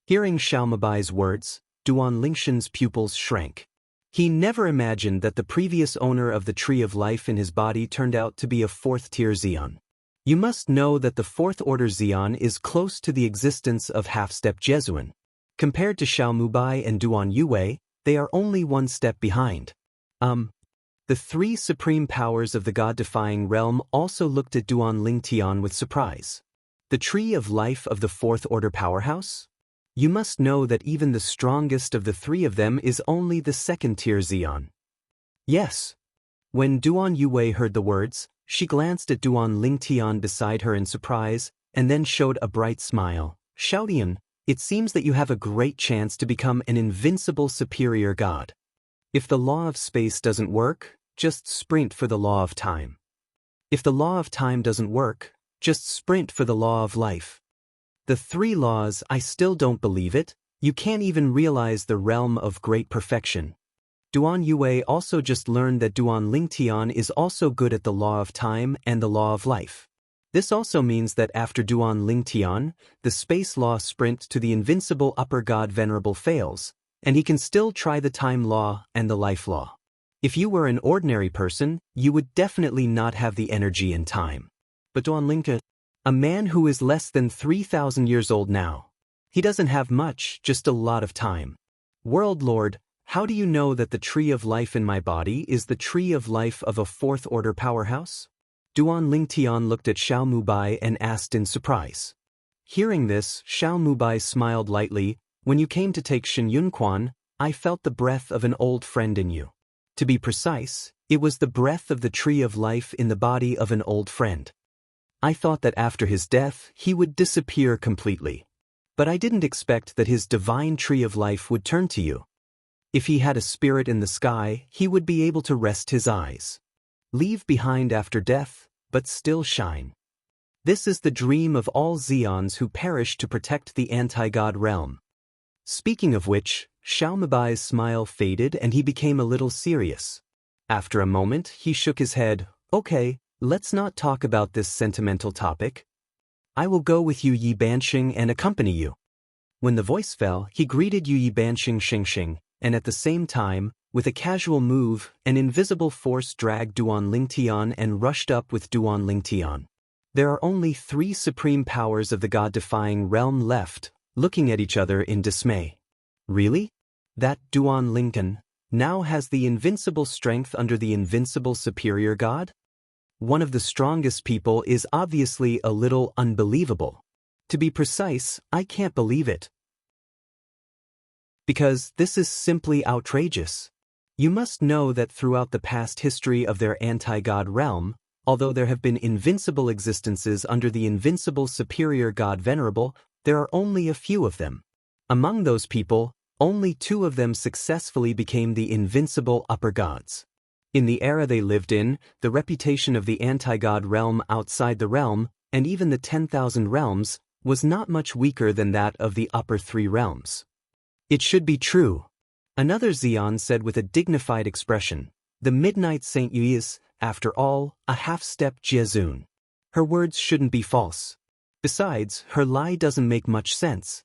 Hearing Xiao Mubai's words, Duan Lingshan's pupils shrank. He never imagined that the previous owner of the Tree of Life in his body turned out to be a 4th-tier Xian. You must know that the 4th-order Xian is close to the existence of half-step Jesuan. Compared to Xiao Mubai and Duan Yue, they are only 1 step behind. The 3 supreme powers of the god-defying realm also looked at Duan Lingtian with surprise. The Tree of Life of the 4th-order powerhouse? You must know that even the strongest of the 3 of them is only the 2nd-tier Xian. Yes. When Duan Yue heard the words, she glanced at Duan Lingtian beside her in surprise, and then showed a bright smile. Xiaodian, it seems that you have a great chance to become an invincible superior god. If the law of space doesn't work, just sprint for the law of time. If the law of time doesn't work, just sprint for the law of life. The 3 laws, I still don't believe it. You can't even realize the realm of great perfection. Duan Yue also just learned that Duan Lingtian is also good at the law of time and the law of life. This also means that after Duan Lingtian, the space law sprint to the invincible upper god Venerable fails, and he can still try the time law and the life law. If you were an ordinary person, you would definitely not have the energy and time. But Duan Lingtian, a man who is less than 3,000 years old now. He doesn't have much, just a lot of time. World Lord, how do you know that the tree of life in my body is the tree of life of a 4th-order powerhouse? Duan Lingtian looked at Xiao Mubai and asked in surprise. Hearing this, Xiao Mubai smiled lightly. When you came to take Shen Yunquan, I felt the breath of an old friend in you. To be precise, it was the breath of the tree of life in the body of an old friend. I thought that after his death, he would disappear completely. But I didn't expect that his divine tree of life would turn to you. If he had a spirit in the sky, he would be able to rest his eyes. Leave behind after death, but still shine. This is the dream of all Xians who perish to protect the anti-god realm. Speaking of which, Xiao Mubai's smile faded and he became a little serious. After a moment, he shook his head. Okay, let's not talk about this sentimental topic. I will go with you Yi Banxing and accompany you. When the voice fell, he greeted Yi Banxing Xingxing, and at the same time, with a casual move, an invisible force dragged Duan Lingtian and rushed up with Duan Lingtian. There are only 3 supreme powers of the god-defying realm left, looking at each other in dismay. Really? That Duan Lingtian now has the invincible strength under the invincible superior god? One of the strongest people is obviously a little unbelievable. To be precise, I can't believe it. Because this is simply outrageous. You must know that throughout the past history of their anti-god realm, although there have been invincible existences under the invincible superior god Venerable, there are only a few of them. Among those people, only 2 of them successfully became the invincible upper gods. In the era they lived in, the reputation of the anti-god realm outside the realm, and even the 10,000 realms, was not much weaker than that of the upper 3 realms. It should be true. Another Xian said with a dignified expression. The Midnight Saint Yu is, after all, a half-step Jiezun. Her words shouldn't be false. Besides, her lie doesn't make much sense.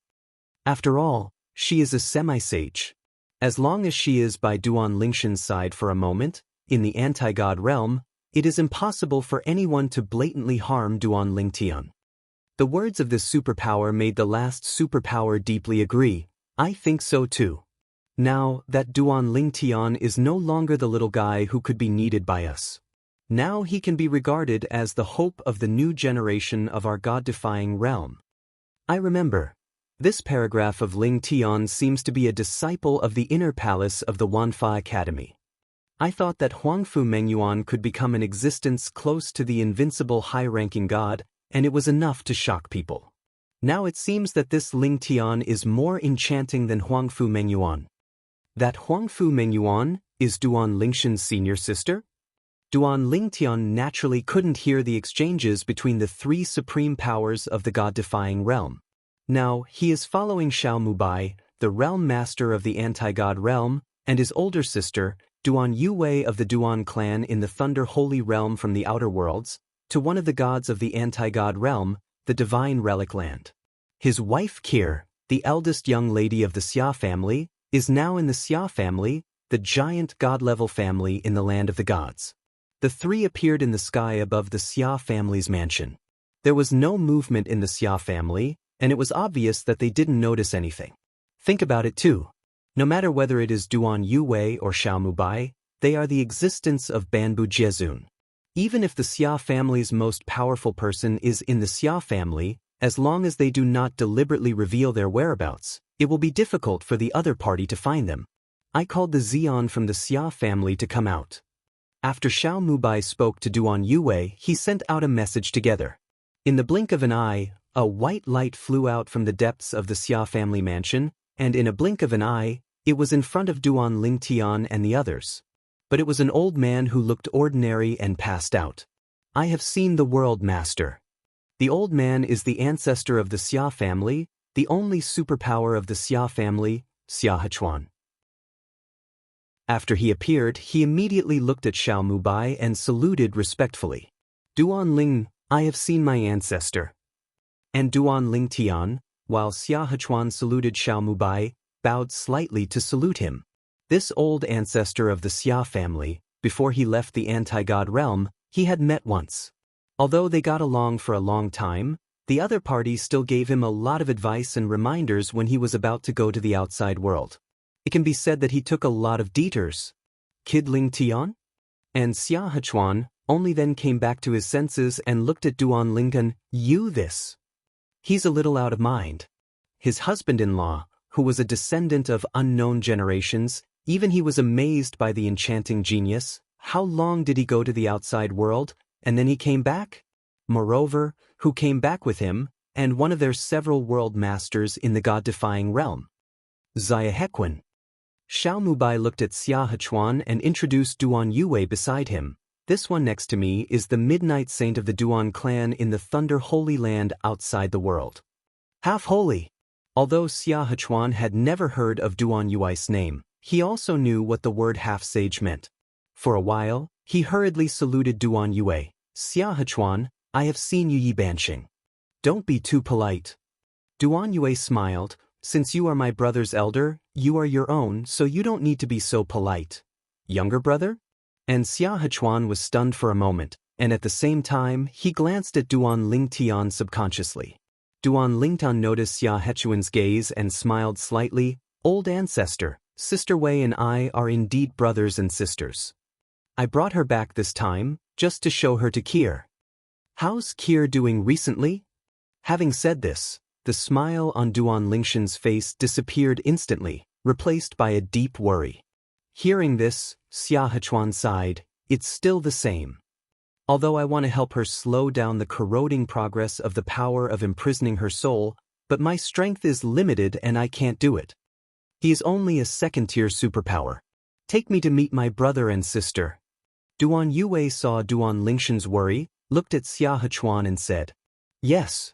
After all, she is a semi-sage. As long as she is by Duan Lingshan's side for a moment, in the anti-god realm, It is impossible for anyone to blatantly harm Duan Ling Tian. The words of this superpower made the last superpower deeply agree. I think so too. Now that Duan Ling Tian is no longer the little guy who could be needed by us. Now he can be regarded as the hope of the new generation of our God-defying realm. I remember. This paragraph of Ling Tian seems to be a disciple of the inner palace of the Wanfa Academy. I thought that Huangfu Mengyuan could become an existence close to the invincible high-ranking god, and it was enough to shock people. Now it seems that this Ling Tian is more enchanting than Huangfu Mengyuan. That Huangfu Mengyuan is Duan Lingshan's senior sister? Duan Ling Tian naturally couldn't hear the exchanges between the three supreme powers of the God-defying realm. Now, he is following Xiao Mubai, the realm master of the anti-god realm, and his older sister, Duan Yuwei of the Duan clan in the Thunder Holy Realm from the outer worlds, to one of the gods of the anti-god realm, the Divine Relic Land. His wife Kir, the eldest young lady of the Xia family, is now in the Xia family, the giant god-level family in the land of the gods. The three appeared in the sky above the Xia family's mansion. There was no movement in the Xia family, and it was obvious that they didn't notice anything. Think about it too. No matter whether it is Duan Yuwei or Xiao Mubai, they are the existence of Banbu Jiezun. Even if the Xia family's most powerful person is in the Xia family, as long as they do not deliberately reveal their whereabouts, it will be difficult for the other party to find them. I called the Xian from the Xia family to come out. After Xiao Mubai spoke to Duan Yuwei, he sent out a message together. In the blink of an eye, a white light flew out from the depths of the Xia family mansion, and in a blink of an eye, it was in front of Duan Ling Tian and the others. But it was an old man who looked ordinary and passed out. I have seen the world, master. The old man is the ancestor of the Xia family, the only superpower of the Xia family, Xia Hechuan. After he appeared, he immediately looked at Xiao Mubai and saluted respectfully. Duan Ling, I have seen my ancestor. And Duan Ling Tian, while Xia Hechuan saluted Xiao Mubai, bowed slightly to salute him. This old ancestor of the Xia family, before he left the anti-god realm, he had met once. Although they got along for a long time, the other party still gave him a lot of advice and reminders when he was about to go to the outside world. It can be said that he took a lot of detours. Kid Ling Tian? And Xia Hechuan only then came back to his senses and looked at Duan Lingan. You this? He's a little out of mind. His husband-in-law, who was a descendant of unknown generations, even he was amazed by the enchanting genius. How long did he go to the outside world, and then he came back? Moreover, who came back with him, and one of their several world masters in the god-defying realm? Xia Hequan. Xiao Mubai looked at Xia Hechuan and introduced Duan Yuwei beside him. This one next to me is the midnight saint of the Duan clan in the Thunder Holy Land outside the world. Half holy. Although Xia Hechuan had never heard of Duan Yuwei's name, he also knew what the word half-sage meant. For a while, he hurriedly saluted Duan Yuwei. Xia Hechuan, I have seen you Yi Banqing. Don't be too polite. Duan Yuwei smiled. Since you are my brother's elder, you are your own, so you don't need to be so polite. Younger brother? And Xia Hechuan was stunned for a moment, and at the same time, he glanced at Duan Ling Tian subconsciously. Duan Ling Tian noticed Xia Hechuan's gaze and smiled slightly. Old ancestor, Sister Wei and I are indeed brothers and sisters. I brought her back this time, just to show her to Kir. How's Kir doing recently? Having said this, the smile on Duan Lingshan's face disappeared instantly, replaced by a deep worry. Hearing this, Xia Hechuan sighed. It's still the same. Although I want to help her slow down the corroding progress of the power of imprisoning her soul, but my strength is limited and I can't do it. He is only a second-tier superpower. Take me to meet my brother and sister. Duan Yuwei saw Duan Lingshan's worry, looked at Xia Hechuan and said, Yes.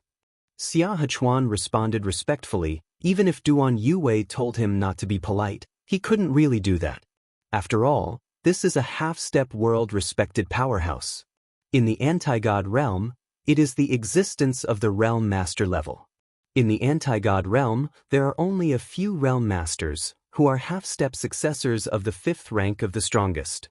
Xia Hechuan responded respectfully. Even if Duan Yuwei told him not to be polite, he couldn't really do that. After all, this is a half-step world-respected powerhouse. In the anti-god realm, it is the existence of the realm master level. In the anti-god realm, there are only a few realm masters, who are half-step successors of the 5th rank of the strongest.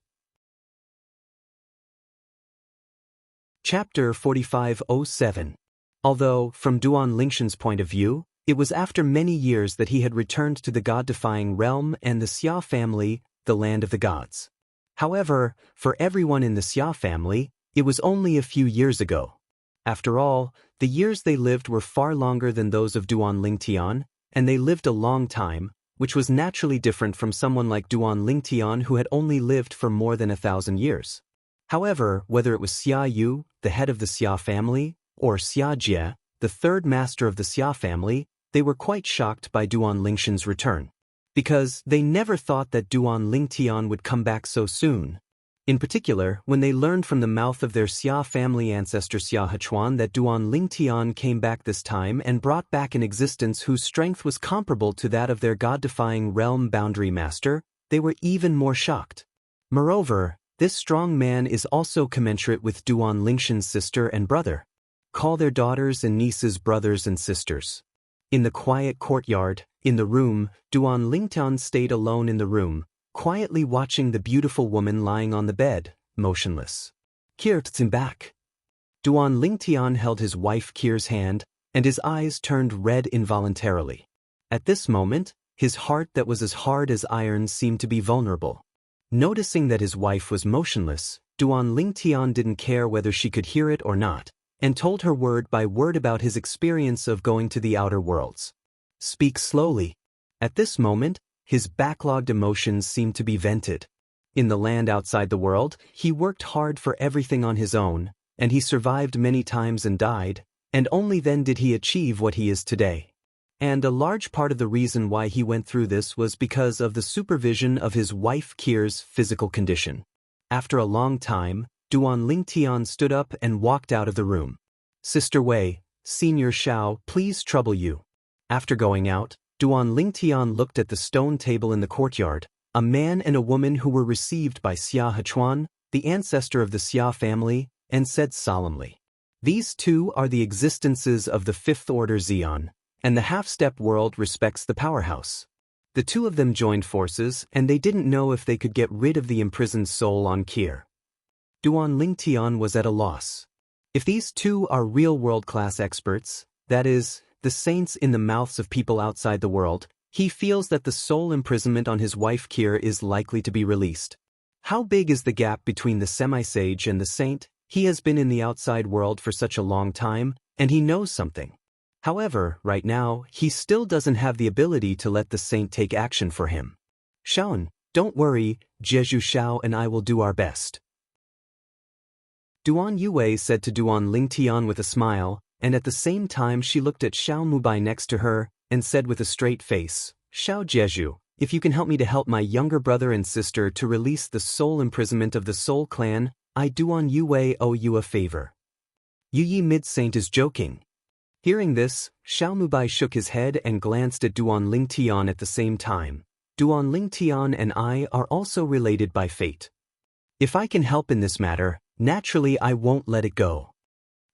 Chapter 4507. Although, from Duan Lingshan's point of view, it was after many years that he had returned to the god-defying realm and the Xia family, the land of the gods. However, for everyone in the Xia family, it was only a few years ago. After all, the years they lived were far longer than those of Duan Lingtian, and they lived a long time, which was naturally different from someone like Duan Lingtian who had only lived for more than 1,000 years. However, whether it was Xia Yu, the head of the Xia family, or Xia Jie, the third master of the Xia family, they were quite shocked by Duan Lingshan's return. Because they never thought that Duan Lingtian would come back so soon. In particular, when they learned from the mouth of their Xia family ancestor Xia Hechuan that Duan Lingtian came back this time and brought back an existence whose strength was comparable to that of their god-defying realm boundary master, they were even more shocked. Moreover, this strong man is also commensurate with Duan Lingshan's sister and brother. Call their daughters and nieces brothers and sisters. In the quiet courtyard, in the room, Duan Lingtian stayed alone in the room, quietly watching the beautiful woman lying on the bed, motionless. Kir's back. Duan Lingtian held his wife Kir's hand, and his eyes turned red involuntarily. At this moment, his heart that was as hard as iron seemed to be vulnerable. Noticing that his wife was motionless, Duan Lingtian didn't care whether she could hear it or not, and told her word by word about his experience of going to the outer worlds. Speak slowly. At this moment, his backlogged emotions seemed to be vented. In the land outside the world, he worked hard for everything on his own, and he survived many times and died, and only then did he achieve what he is today. And a large part of the reason why he went through this was because of the supervision of his wife Kir's physical condition. After a long time, Duan Lingtian stood up and walked out of the room. Sister Wei, Senior Shao, please trouble you. After going out, Duan Lingtian looked at the stone table in the courtyard, a man and a woman who were received by Xia Hechuan, the ancestor of the Xia family, and said solemnly, "These two are the existences of the fifth order Xian, and the half-step world respects the powerhouse. The two of them joined forces, and they didn't know if they could get rid of the imprisoned soul on Kir." Duan Lingtian was at a loss. If these two are real world-class experts, that is, the saints in the mouths of people outside the world, he feels that the soul imprisonment on his wife Kir is likely to be released. How big is the gap between the semi-sage and the saint? He has been in the outside world for such a long time, and he knows something. However, right now, he still doesn't have the ability to let the saint take action for him. Shaon, don't worry, Jeju Shao and I will do our best. Duan Yue said to Duan Lingtian with a smile, and at the same time she looked at Xiao Mubai next to her, and said with a straight face, "Xiao Jeju, if you can help me to help my younger brother and sister to release the soul imprisonment of the Soul Clan, I Duan Yue owe you a favor." Yu Yi Mid-Saint is joking. Hearing this, Xiao Mubai shook his head and glanced at Duan Lingtian at the same time. Duan Lingtian and I are also related by fate. If I can help in this matter, naturally I won't let it go.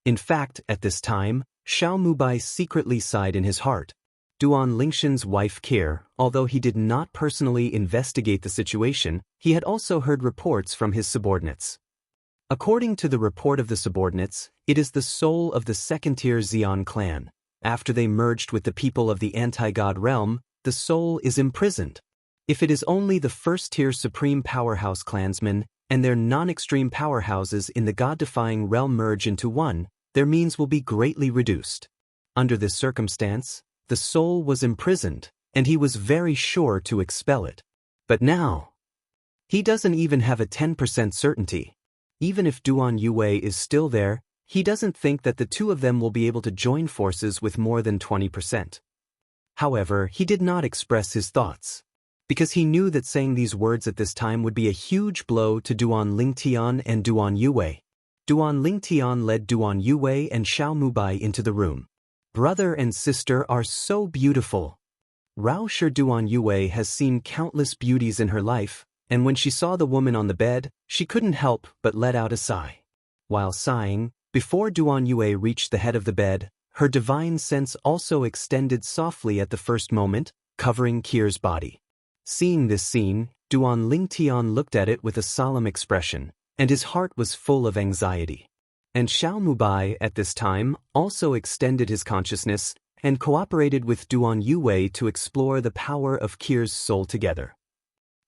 In fact, at this time, Xiao Mubai secretly sighed in his heart. Duan Lingshan's wife Kir, although he did not personally investigate the situation, he had also heard reports from his subordinates. According to the report of the subordinates, it is the soul of the second-tier Xian clan. After they merged with the people of the anti-god realm, the soul is imprisoned. If it is only the first-tier supreme powerhouse clansmen and their non-extreme powerhouses in the god-defying realm merge into one, their means will be greatly reduced. Under this circumstance, the soul was imprisoned, and he was very sure to expel it. But now, he doesn't even have a 10% certainty. Even if Duan Yue is still there, he doesn't think that the two of them will be able to join forces with more than 20%. However, he did not express his thoughts, because he knew that saying these words at this time would be a huge blow to Duan Lingtian and Duan Yue. Duan Lingtian led Duan Yue and Xiao Mubai into the room. Brother and sister are so beautiful. Rao Shi Duan Yue has seen countless beauties in her life, and when she saw the woman on the bed, she couldn't help but let out a sigh. While sighing, before Duan Yue reached the head of the bed, her divine sense also extended softly at the first moment, covering Kir's body. Seeing this scene, Duan Lingtian looked at it with a solemn expression, and his heart was full of anxiety. And Xiao Mubai at this time also extended his consciousness and cooperated with Duan Yue to explore the power of Qir's soul together.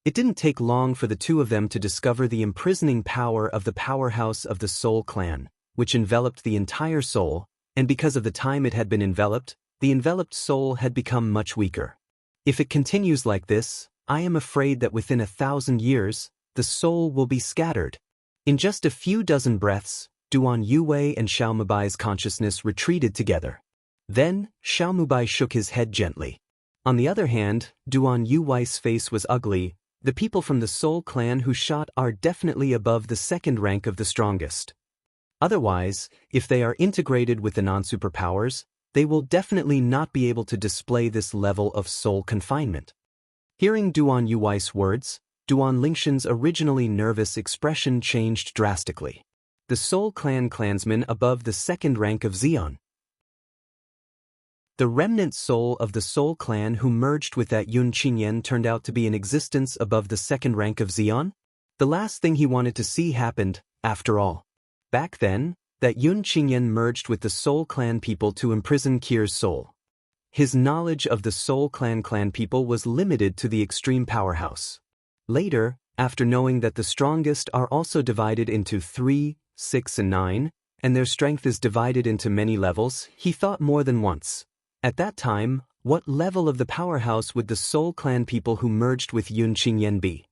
It didn't take long for the two of them to discover the imprisoning power of the powerhouse of the Soul Clan, which enveloped the entire soul, and because of the time it had been enveloped, the enveloped soul had become much weaker. If it continues like this, I am afraid that within 1,000 years, the soul will be scattered. In just a few dozen breaths, Duan Yue and Xiao Mubai's consciousness retreated together. Then, Xiao Mubai shook his head gently. On the other hand, Duan Yue's face was ugly. The people from the Soul Clan who shot are definitely above the second rank of the strongest. Otherwise, if they are integrated with the non-superpowers, they will definitely not be able to display this level of soul confinement. Hearing Duan Yue's words, Duan Lingshan's originally nervous expression changed drastically. The Soul Clan clansman above the second rank of Xian. The remnant soul of the Soul Clan who merged with that Yun Qingyan turned out to be in existence above the second rank of Xian? The last thing he wanted to see happened, after all. Back then, that Yun Qingyan merged with the Soul Clan people to imprison Qir's soul. His knowledge of the Soul Clan people was limited to the extreme powerhouse. Later, after knowing that the strongest are also divided into 3, 6 and 9, and their strength is divided into many levels, he thought more than once. At that time, what level of the powerhouse would the Soul Clan people who merged with Yun Qingyan be?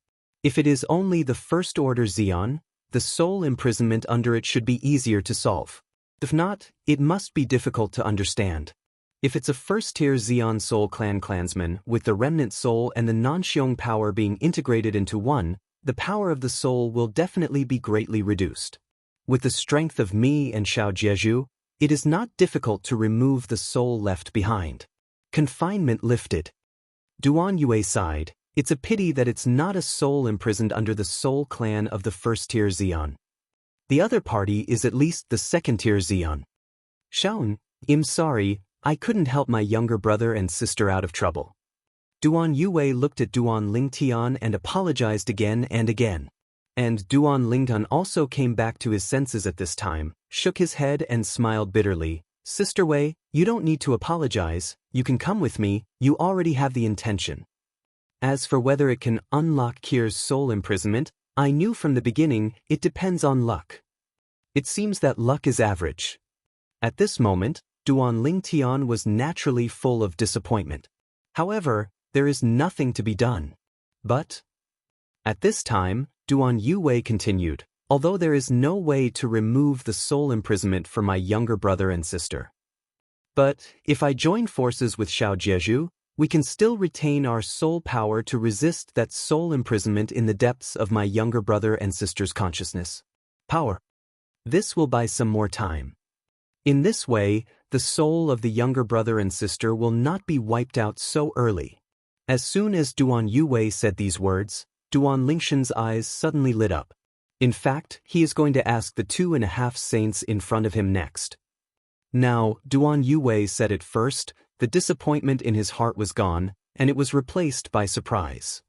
If it is only the first order Xian, the soul imprisonment under it should be easier to solve. If not, it must be difficult to understand. If it's a first-tier Xian Soul Clan clansman with the remnant soul and the non-Xiong power being integrated into one, the power of the soul will definitely be greatly reduced. With the strength of Mi and Xiao Jieju, it is not difficult to remove the soul left behind. Confinement lifted. Duan Yue sighed. It's a pity that it's not a soul imprisoned under the Soul Clan of the first-tier Xian. The other party is at least the second-tier Xian. Shaun, I'm sorry, I couldn't help my younger brother and sister out of trouble. Duan Yue looked at Duan Lingtian and apologized again and again. And Duan Lingtan also came back to his senses at this time, shook his head and smiled bitterly. Sister Wei, you don't need to apologize, you can come with me, you already have the intention. As for whether it can unlock Qir's soul imprisonment, I knew from the beginning it depends on luck. It seems that luck is average. At this moment, Duan Lingtian was naturally full of disappointment. However, there is nothing to be done. But at this time, Duan Yue continued, although there is no way to remove the soul imprisonment for my younger brother and sister. But if I join forces with Xiao Jieju, we can still retain our soul power to resist that soul imprisonment in the depths of my younger brother and sister's consciousness. Power. This will buy some more time. In this way, the soul of the younger brother and sister will not be wiped out so early. As soon as Duan Yue said these words, Duan Lingshan's eyes suddenly lit up. In fact, he is going to ask the 2.5 saints in front of him next. Now, Duan Yue said it first, the disappointment in his heart was gone, and it was replaced by surprise.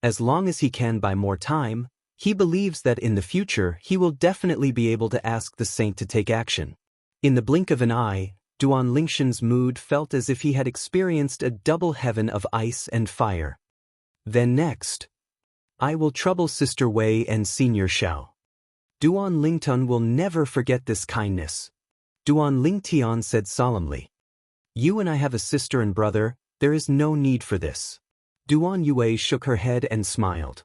As long as he can buy more time, he believes that in the future he will definitely be able to ask the saint to take action. In the blink of an eye, Duan Lingshan's mood felt as if he had experienced a double heaven of ice and fire. Then next, I will trouble Sister Wei and Senior Xiao. Duan Lingtun will never forget this kindness. Duan Lingtian said solemnly. You and I have a sister and brother, there is no need for this. Duan Yue shook her head and smiled.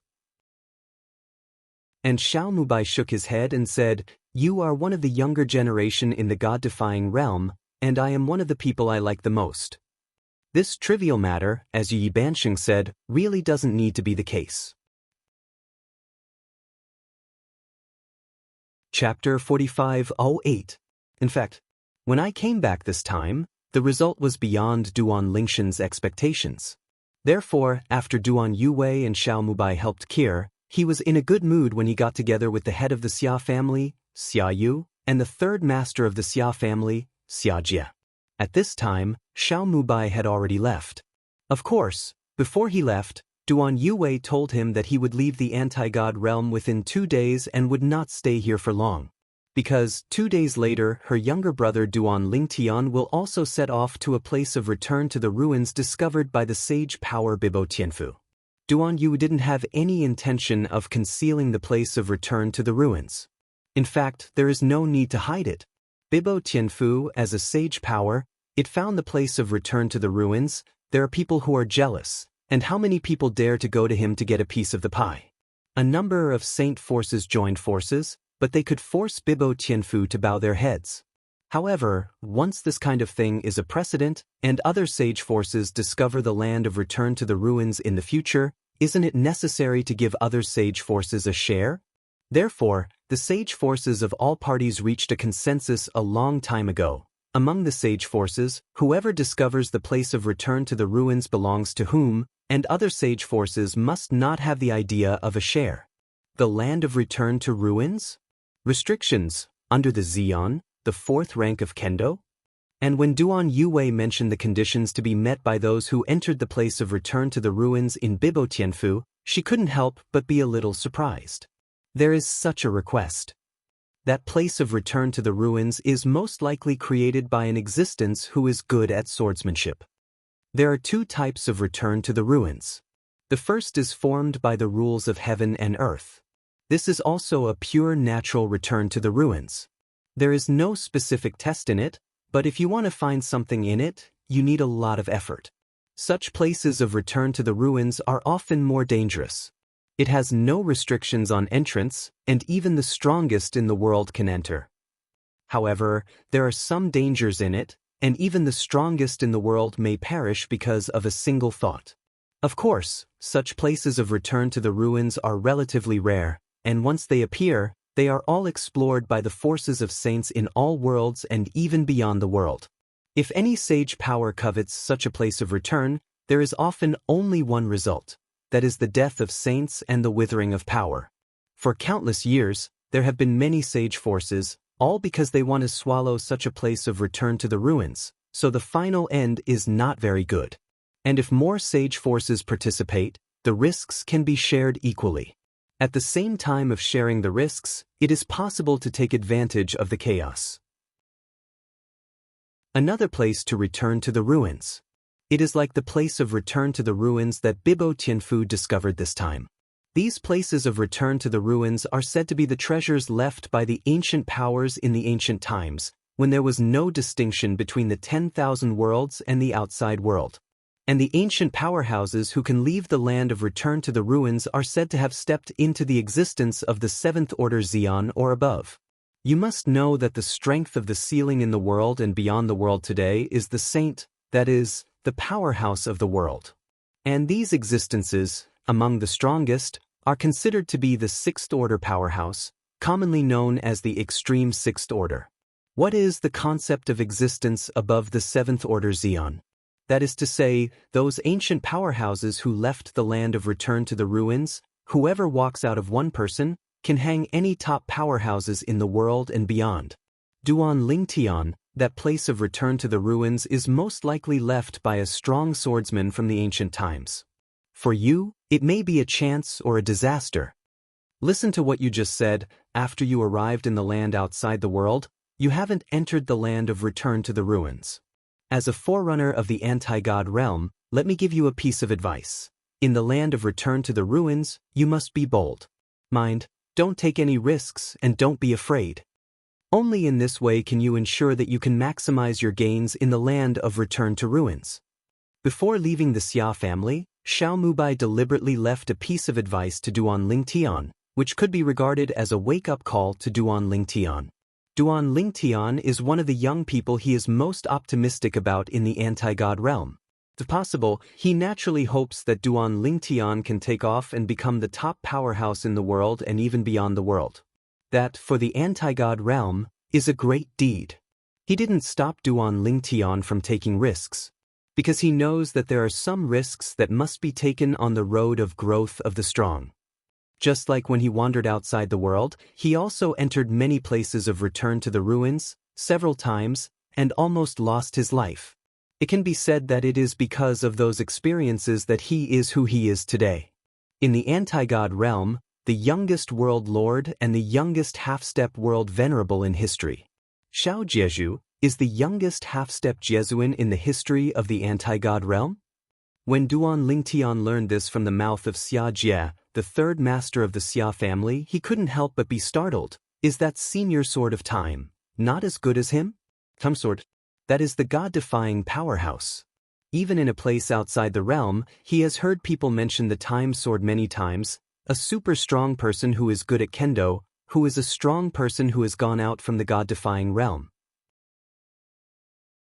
And Xiao Mubai shook his head and said, you are one of the younger generation in the God-defying realm, and I am one of the people I like the most. This trivial matter, as Yi Bansheng said, really doesn't need to be the case. Chapter 4508. In fact, when I came back this time, the result was beyond Duan Lingshan's expectations. Therefore, after Duan Yue and Xiao Mubai helped Qir, he was in a good mood when he got together with the head of the Xia family, Xia Yu, and the third master of the Xia family, Xia Jie. At this time, Xiao Mubai had already left. Of course, before he left, Duan Yue told him that he would leave the anti-god realm within 2 days and would not stay here for long. because 2 days later her younger brother Duan Lingtian will also set off to a place of return to the ruins discovered by the sage power Bibo Tianfu. Duan Yu didn't have any intention of concealing the place of return to the ruins. In fact, there is no need to hide it. Bibo Tianfu, as a sage power, it found the place of return to the ruins. There are people who are jealous, and how many people dare to go to him to get a piece of the pie? A number of saint forces joined forces, but they could force Bibo Tianfu to bow their heads. However, once this kind of thing is a precedent, and other sage forces discover the land of return to the ruins in the future, isn't it necessary to give other sage forces a share? Therefore, the sage forces of all parties reached a consensus a long time ago. Among the sage forces, whoever discovers the place of return to the ruins belongs to whom, and other sage forces must not have the idea of a share. The land of return to ruins? Restrictions, under the Xian, the 4th rank of Kendo? And when Duan Yuwei mentioned the conditions to be met by those who entered the place of return to the ruins in Bibo Tianfu, she couldn't help but be a little surprised. There is such a request. That place of return to the ruins is most likely created by an existence who is good at swordsmanship. There are 2 types of return to the ruins. The first is formed by the rules of heaven and earth. This is also a pure natural return to the ruins. There is no specific test in it, but if you want to find something in it, you need a lot of effort. Such places of return to the ruins are often more dangerous. It has no restrictions on entrance, and even the strongest in the world can enter. However, there are some dangers in it, and even the strongest in the world may perish because of a single thought. Of course, such places of return to the ruins are relatively rare, and once they appear, they are all explored by the forces of saints in all worlds and even beyond the world. If any sage power covets such a place of return, there is often only one result. That is the death of saints and the withering of power. For countless years, there have been many sage forces, all because they want to swallow such a place of return to the ruins, so the final end is not very good. And if more sage forces participate, the risks can be shared equally. At the same time of sharing the risks, it is possible to take advantage of the chaos. Another place to return to the ruins. It is like the place of return to the ruins that Bibo Tianfu discovered this time. These places of return to the ruins are said to be the treasures left by the ancient powers in the ancient times, when there was no distinction between the 10,000 worlds and the outside world. And the ancient powerhouses who can leave the land of return to the ruins are said to have stepped into the existence of the 7th order Xian or above. You must know that the strength of the ceiling in the world and beyond the world today is the saint, that is, the powerhouse of the world. And these existences, among the strongest, are considered to be the 6th order powerhouse, commonly known as the extreme 6th order. What is the concept of existence above the 7th order Xian? That is to say, those ancient powerhouses who left the land of return to the ruins, whoever walks out of one person, can hang any top powerhouses in the world and beyond. Duan Lingtian, that place of return to the ruins, is most likely left by a strong swordsman from the ancient times. For you, it may be a chance or a disaster. Listen to what you just said. After you arrived in the land outside the world, you haven't entered the land of return to the ruins. As a forerunner of the anti-God realm, let me give you a piece of advice. In the land of return to the ruins, you must be bold. Mind, don't take any risks and don't be afraid. Only in this way can you ensure that you can maximize your gains in the land of return to ruins. Before leaving the Xia family, Xiao Mubai deliberately left a piece of advice to Duan Lingtian, which could be regarded as a wake-up call to Duan Lingtian. Duan Lingtian is one of the young people he is most optimistic about in the anti-God realm. If possible, he naturally hopes that Duan Lingtian can take off and become the top powerhouse in the world and even beyond the world. That, for the anti-God realm, is a great deed. He didn't stop Duan Lingtian from taking risks, because he knows that there are some risks that must be taken on the road of growth of the strong. Just like when he wandered outside the world, he also entered many places of return to the ruins, several times, and almost lost his life. It can be said that it is because of those experiences that he is who he is today. In the anti-God realm, the youngest world lord and the youngest half-step world venerable in history. Xiao Jieju is the youngest half-step Jesuin in the history of the anti-god realm. When Duan Lingtian learned this from the mouth of Xia Jie, the third master of the Xia family, he couldn't help but be startled. Is that senior sword of time not as good as him? Time sword? That is the god-defying powerhouse. Even in a place outside the realm, he has heard people mention the time sword many times, a super strong person who is good at kendo, who is a strong person who has gone out from the god-defying realm.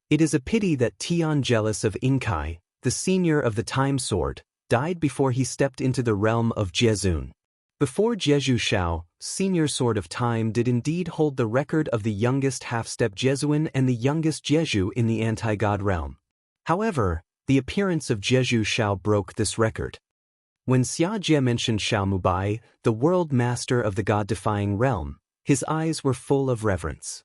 It is a pity that Tian, jealous of Inkai, the senior of the time sword, died before he stepped into the realm of Jiezun. Before Jeju Shao, senior sword of time did indeed hold the record of the youngest half-step Jesuin and the youngest Jeju in the anti-god realm. However, the appearance of Jeju Shao broke this record. When Xia Jie mentioned Shao Mubai, the world master of the god-defying realm, his eyes were full of reverence.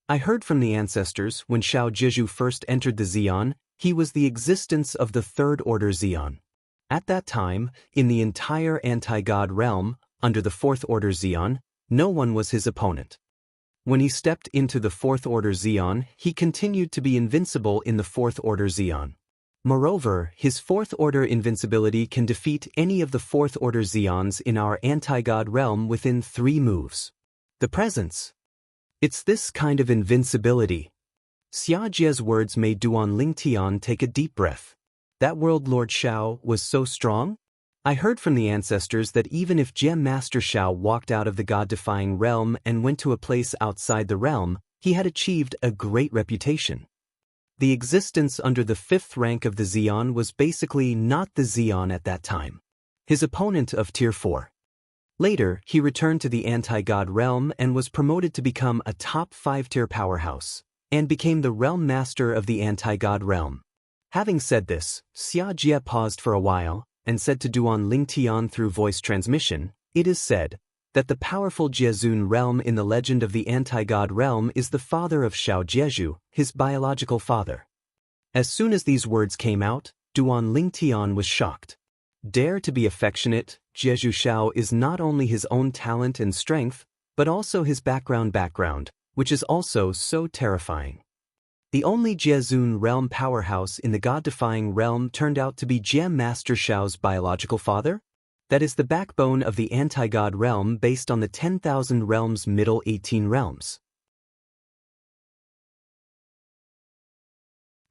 I heard from the ancestors when Shao Jeju first entered the Xian, he was the existence of the third order Xian. At that time, in the entire anti-god realm, under the fourth order Xian, no one was his opponent. When he stepped into the fourth order Xian, he continued to be invincible in the fourth order Xian. Moreover, his fourth order invincibility can defeat any of the fourth order Xians in our anti-god realm within 3 moves. The presence. It's this kind of invincibility. Xia Jie's words made Duan Lingtian take a deep breath. That world lord Shao was so strong? I heard from the ancestors that even if Gem Master Shao walked out of the god-defying realm and went to a place outside the realm, he had achieved a great reputation. The existence under the 5th rank of the Xian was basically not the Xian at that time. His opponent of Tier 4. Later, he returned to the anti-god realm and was promoted to become a top 5-tier powerhouse, and became the realm master of the anti-god realm. Having said this, Xia Jie paused for a while, and said to Duan Lingtian through voice transmission, "It is said that the powerful Jiezun realm in the legend of the anti-god realm is the father of Shao Jieju, his biological father." As soon as these words came out, Duan Lingtian was shocked. Dare to be affectionate, Jeju Shao is not only his own talent and strength, but also his background, which is also so terrifying. The only Jiezun realm powerhouse in the god-defying realm turned out to be Gem Master Shao's biological father? That is the backbone of the anti-god realm based on the 10,000 realms middle 18 realms.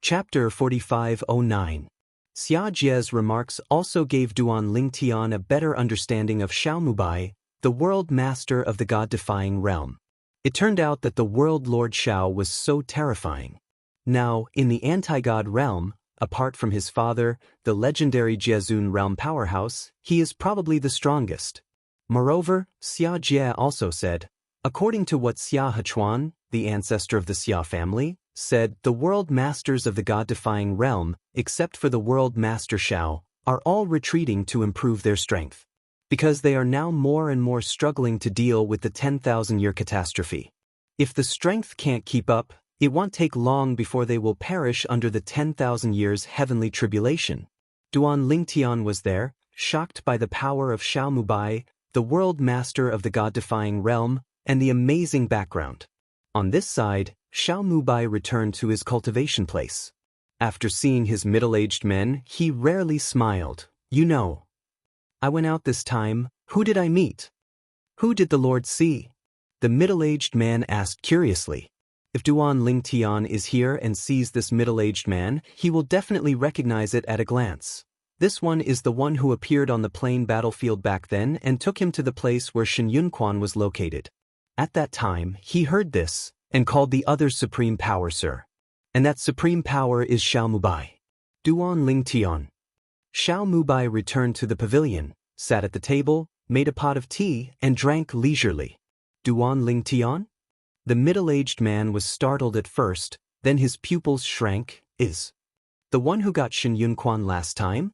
Chapter 4509. Xia Jie's remarks also gave Duan Lingtian a better understanding of Shao Mubai, the world master of the god-defying realm. It turned out that the world lord Shao was so terrifying. Now, in the anti-god realm, apart from his father, the legendary Jiezun realm powerhouse, he is probably the strongest. Moreover, Xia Jie also said, according to what Xia Hechuan, the ancestor of the Xia family, said, the world masters of the god-defying realm, except for the world master Shao, are all retreating to improve their strength, because they are now more and more struggling to deal with the 10,000-year catastrophe. If the strength can't keep up, it won't take long before they will perish under the 10,000 years heavenly tribulation. Duan Lingtian was there, shocked by the power of Shao Mubai, the world master of the god-defying realm, and the amazing background. On this side, Shao Mubai returned to his cultivation place. After seeing his middle-aged men, he rarely smiled. You know, I went out this time, who did I meet? Who did the Lord see? The middle-aged man asked curiously. If Duan Lingtian is here and sees this middle-aged man, he will definitely recognize it at a glance. This one is the one who appeared on the plain battlefield back then and took him to the place where Shen Yunquan was located. At that time, he heard this, and called the other supreme power Sir. And that supreme power is Shao Mubai. Duan Lingtian. Shao Mubai returned to the pavilion, sat at the table, made a pot of tea, and drank leisurely. Duan Lingtian? The middle-aged man was startled at first, then his pupils shrank. Is the one who got Shen Yunquan last time?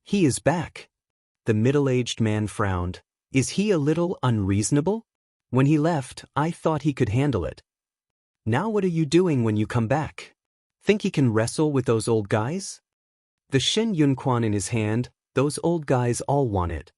He is back. The middle-aged man frowned. Is he a little unreasonable? When he left, I thought he could handle it. Now what are you doing when you come back? Think he can wrestle with those old guys? The Shen Yunquan in his hand, those old guys all want it.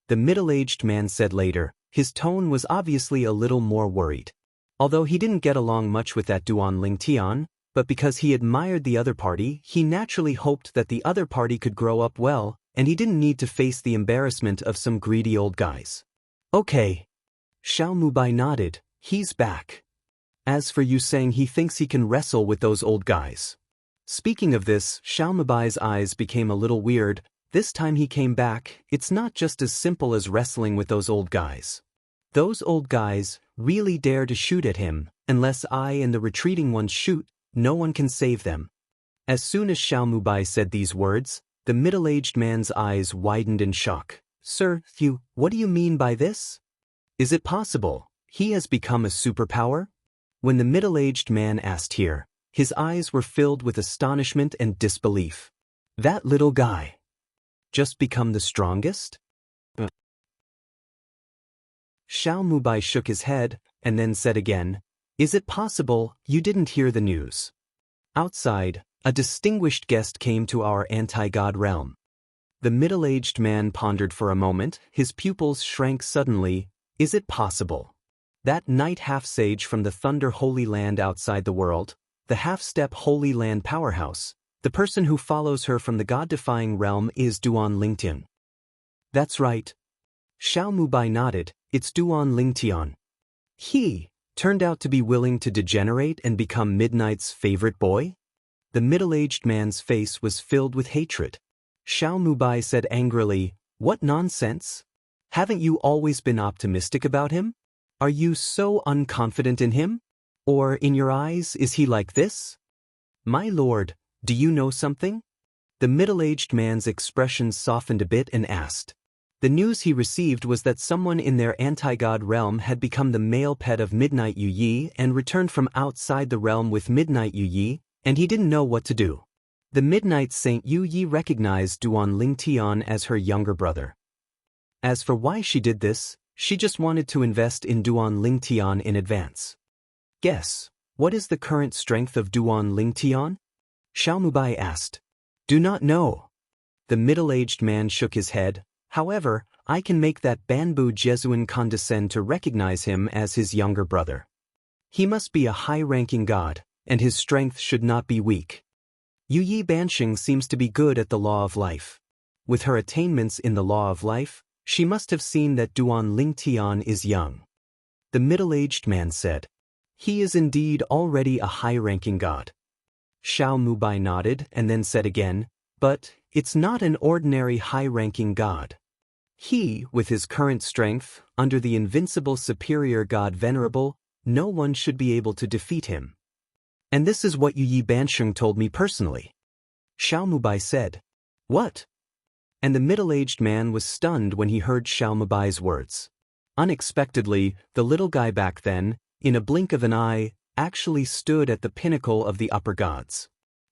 the middle-aged man said later. His tone was obviously a little more worried. Although he didn't get along much with that Duan Lingtian, but because he admired the other party, he naturally hoped that the other party could grow up well, and he didn't need to face the embarrassment of some greedy old guys. Okay. Xiao Mubai nodded. He's back. As for you saying he thinks he can wrestle with those old guys. Speaking of this, Xiao Mubai's eyes became a little weird. This time he came back, it's not just as simple as wrestling with those old guys. Those old guys really dare to shoot at him. Unless I and the retreating ones shoot, no one can save them. As soon as Xiao Mubai said these words, the middle-aged man's eyes widened in shock. Sir, what do you mean by this? Is it possible he has become a superpower? When the middle-aged man asked here, his eyes were filled with astonishment and disbelief. That little guy just become the strongest? Xiao Mubai shook his head, and then said again, Is it possible you didn't hear the news? Outside, a distinguished guest came to our anti-god realm. The middle-aged man pondered for a moment, his pupils shrank suddenly. Is it possible? That knight half-sage from the Thunder Holy Land outside the world, the half-step Holy Land powerhouse, the person who follows her from the god-defying realm is Duan Lingtian. That's right. Xiao Mubai nodded, it's Duan Lingtian. He turned out to be willing to degenerate and become Midnight's favorite boy? The middle-aged man's face was filled with hatred. Xiao Mubai said angrily, What nonsense? Haven't you always been optimistic about him? Are you so unconfident in him? Or, in your eyes, is he like this? My lord, do you know something? The middle-aged man's expression softened a bit and asked. The news he received was that someone in their anti-god realm had become the male pet of Midnight Yu Yi and returned from outside the realm with Midnight Yu Yi, and he didn't know what to do. The Midnight Saint Yu Yi recognized Duan Lingtian as her younger brother. As for why she did this, she just wanted to invest in Duan Lingtian in advance. Guess, what is the current strength of Duan Lingtian? Xiao Mubai asked. Do not know. The middle-aged man shook his head. However, I can make that bamboo Jesuan condescend to recognize him as his younger brother. He must be a high-ranking god, and his strength should not be weak. Yu Yi Bansheng seems to be good at the law of life. With her attainments in the law of life, she must have seen that Duan Lingtian is young. The middle-aged man said. He is indeed already a high-ranking god. Xiao Mubai nodded and then said again, But it's not an ordinary high-ranking god. He, with his current strength, under the invincible superior god Venerable, no one should be able to defeat him. And this is what Yu Yi Bansheng told me personally. Xiao Mubai said. What? And the middle-aged man was stunned when he heard Xiao Mubai's words. Unexpectedly, the little guy back then, in a blink of an eye, actually stood at the pinnacle of the upper gods.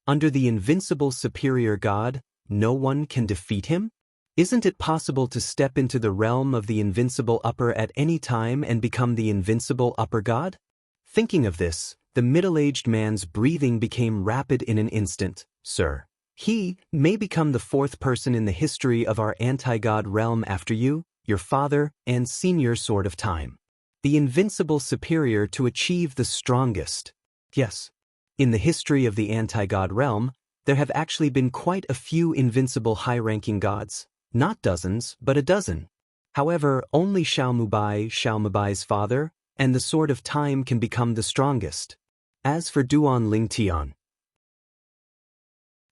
Under the invincible superior god, no one can defeat him? Isn't it possible to step into the realm of the invincible upper at any time and become the invincible upper god? Thinking of this, the middle-aged man's breathing became rapid in an instant. Sir, he may become the fourth person in the history of our anti-god realm after you, your father, and senior Sword of Time. The invincible superior to achieve the strongest. Yes. In the history of the anti-god realm, there have actually been quite a few invincible high-ranking gods. Not dozens, but a dozen. However, only Xiao Mubai's father, and the Sword of Time can become the strongest. As for Duan Lingtian.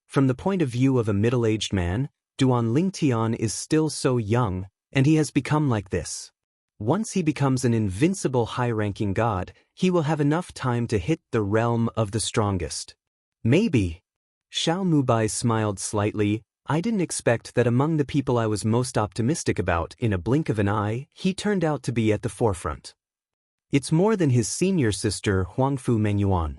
From the point of view of a middle-aged man, Duan Lingtian is still so young, and he has become like this. Once he becomes an invincible high-ranking god, he will have enough time to hit the realm of the strongest. Maybe. Xiao Mubai smiled slightly. I didn't expect that among the people I was most optimistic about, in a blink of an eye, he turned out to be at the forefront. It's more than his senior sister Huangfu Mengyuan.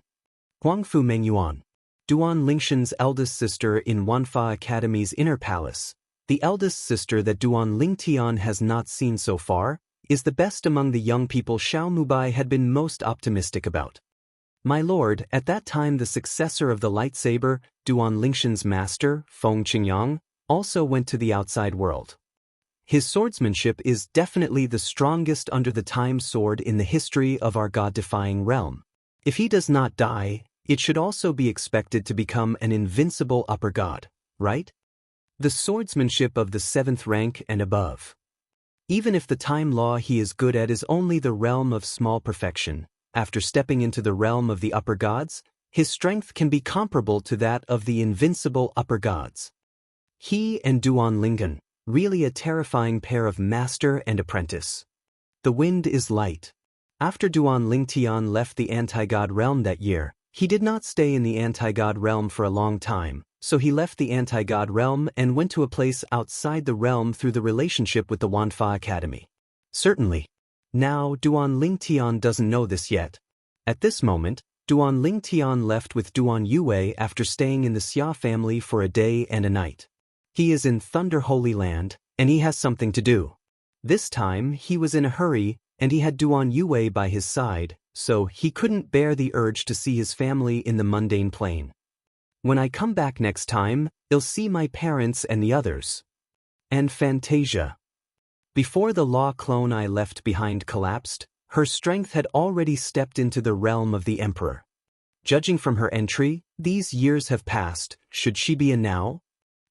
Huangfu Mengyuan, Duan Lingtian's eldest sister in Wanfa Academy's inner palace, the eldest sister that Duan Lingtian has not seen so far, is the best among the young people Xiao Mubai had been most optimistic about. My lord, at that time the successor of the lightsaber, Duan Lingtian's master, Feng Qingyang, also went to the outside world. His swordsmanship is definitely the strongest under the time sword in the history of our god-defying realm. If he does not die, it should also be expected to become an invincible upper god, right? The swordsmanship of the 7th rank and above. Even if the time law he is good at is only the realm of small perfection, after stepping into the realm of the upper gods, his strength can be comparable to that of the invincible upper gods. He and Duan Lingan, really a terrifying pair of master and apprentice. The wind is light. After Duan Lingtian left the anti-god realm that year, he did not stay in the anti-god realm for a long time, so he left the anti-god realm and went to a place outside the realm through the relationship with the Wanfa Academy. Certainly. Now, Duan Lingtian doesn't know this yet. At this moment, Duan Lingtian left with Duan Yue after staying in the Xia family for a day and a night. He is in Thunder Holy Land, and he has something to do. This time, he was in a hurry, and he had Duan Yue by his side, so he couldn't bear the urge to see his family in the mundane plane. When I come back next time, I'll see my parents and the others. And Fantasia. Before the law clone I left behind collapsed, her strength had already stepped into the realm of the Emperor. Judging from her entry, these years have passed. Should she be a now?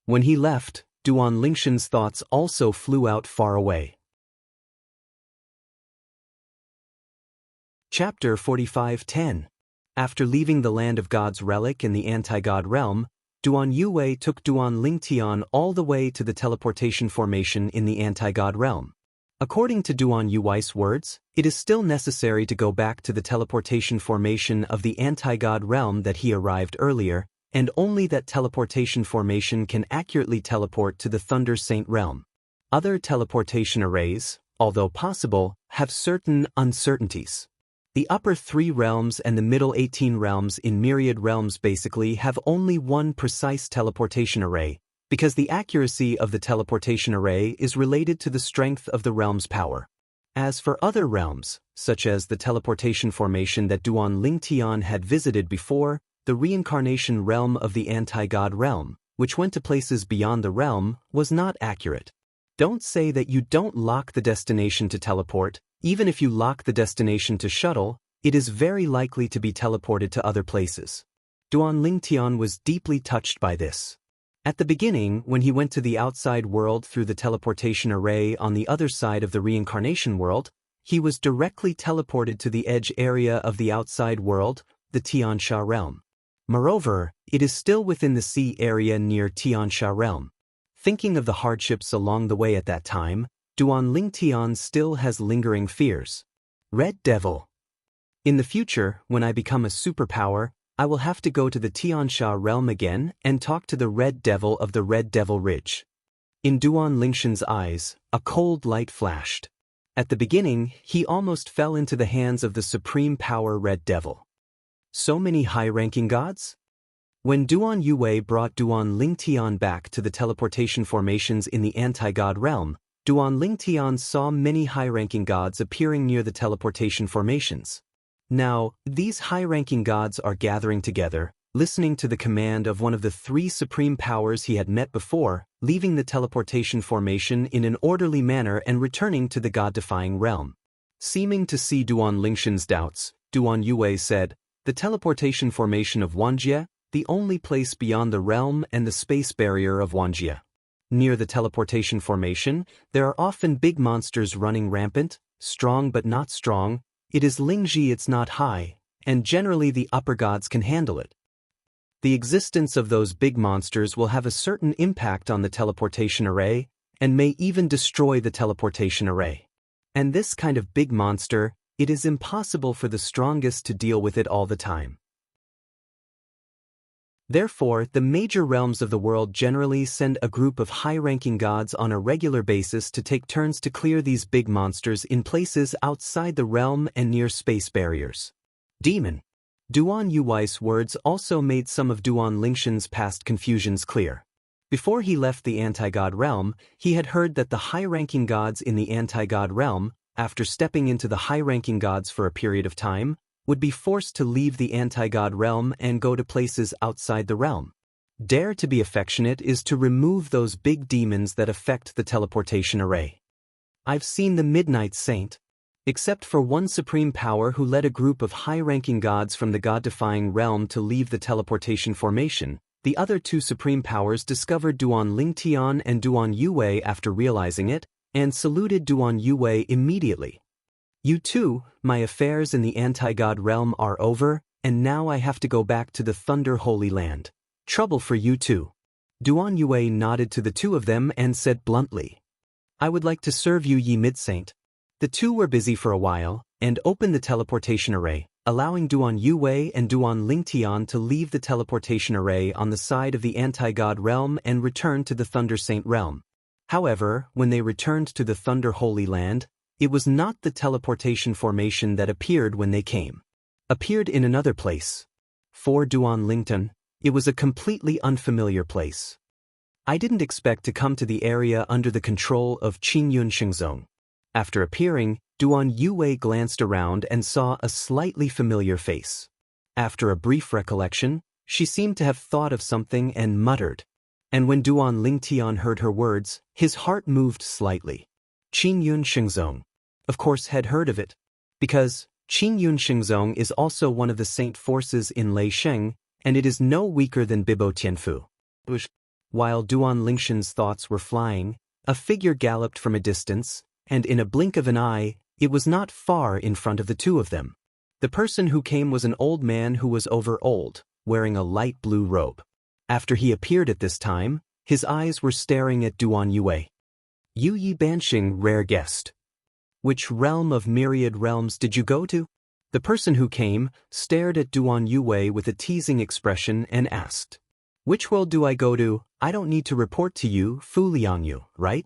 When he left, Duan Lingshan's thoughts also flew out far away. Chapter 45:10. After leaving the Land of God's relic in the anti-god realm, Duan Yue took Duan Lingtian all the way to the teleportation formation in the anti-god realm. According to Duan Yui's words, it is still necessary to go back to the teleportation formation of the anti-god realm that he arrived earlier, and only that teleportation formation can accurately teleport to the Thunder Saint realm. Other teleportation arrays, although possible, have certain uncertainties. The upper 3 realms and the middle 18 realms in Myriad Realms basically have only one precise teleportation array, because the accuracy of the teleportation array is related to the strength of the realm's power. As for other realms, such as the teleportation formation that Duan Lingtian had visited before, the reincarnation realm of the anti-god realm, which went to places beyond the realm, was not accurate. Don't say that you don't lock the destination to teleport. Even if you lock the destination to shuttle, it is very likely to be teleported to other places. Duan Lingtian was deeply touched by this. At the beginning, when he went to the outside world through the teleportation array on the other side of the reincarnation world, he was directly teleported to the edge area of the outside world, the Tiansha realm. Moreover, it is still within the sea area near Tiansha realm. Thinking of the hardships along the way at that time, Duan Lingtian still has lingering fears. Red Devil. In the future, when I become a superpower, I will have to go to the Tiansha realm again and talk to the Red Devil of the Red Devil Ridge. In Duan Lingshan's eyes, a cold light flashed. At the beginning, he almost fell into the hands of the supreme power Red Devil. So many high-ranking gods? When Duan Yue brought Duan Lingtian back to the teleportation formations in the anti-god realm, Duan Lingtian saw many high-ranking gods appearing near the teleportation formations. Now, these high-ranking gods are gathering together, listening to the command of one of the 3 supreme powers he had met before, leaving the teleportation formation in an orderly manner and returning to the god-defying realm. Seeming to see Duan Lingshan's doubts, Duan Yue said, "The teleportation formation of Wanjie, the only place beyond the realm and the space barrier of Wanjie. Near the teleportation formation, there are often big monsters running rampant, strong but not strong. It is Lingji, it's not high, and generally the upper gods can handle it. The existence of those big monsters will have a certain impact on the teleportation array, and may even destroy the teleportation array. And this kind of big monster, it is impossible for the strongest to deal with it all the time. Therefore, the major realms of the world generally send a group of high-ranking gods on a regular basis to take turns to clear these big monsters in places outside the realm and near space barriers." Demon. Duan Yui's words also made some of Duan Lingshan's past confusions clear. Before he left the anti-god realm, he had heard that the high-ranking gods in the anti-god realm, after stepping into the high-ranking gods for a period of time, would be forced to leave the anti-god realm and go to places outside the realm. Dare to be affectionate is to remove those big demons that affect the teleportation array. I've seen the Midnight Saint. Except for one supreme power who led a group of high-ranking gods from the god-defying realm to leave the teleportation formation, the other two supreme powers discovered Duan Lingtian and Duan Yue after realizing it, and saluted Duan Yue immediately. You too, my affairs in the anti-god realm are over, and now I have to go back to the Thunder Holy Land. Trouble for you too. Duan Yue nodded to the two of them and said bluntly, I would like to serve you, ye Mid-Saint. The two were busy for a while, and opened the teleportation array, allowing Duan Yue and Duan Lingtian to leave the teleportation array on the side of the anti-god realm and return to the Thunder Saint realm. However, when they returned to the Thunder Holy Land, it was not the teleportation formation that appeared when they came. Appeared in another place. For Duan Lingtian, it was a completely unfamiliar place. I didn't expect to come to the area under the control of Qingyun Shengzong. After appearing, Duan Yue glanced around and saw a slightly familiar face. After a brief recollection, she seemed to have thought of something and muttered. And when Duan Lingtian heard her words, his heart moved slightly. Qingyun Shengzong, of course, had heard of it. Because Qingyun Shengzong is also one of the saint forces in Lei Sheng, and it is no weaker than Bibo Tianfu. While Duan Lingtian's thoughts were flying, a figure galloped from a distance, and in a blink of an eye, it was not far in front of the two of them. The person who came was an old man who was over old, wearing a light blue robe. After he appeared at this time, his eyes were staring at Duan Yue. Yu Yi Banxing, rare guest. Which realm of myriad realms did you go to? The person who came stared at Duan Yue with a teasing expression and asked, Which world do I go to? I don't need to report to you, Fu Liangyu, right?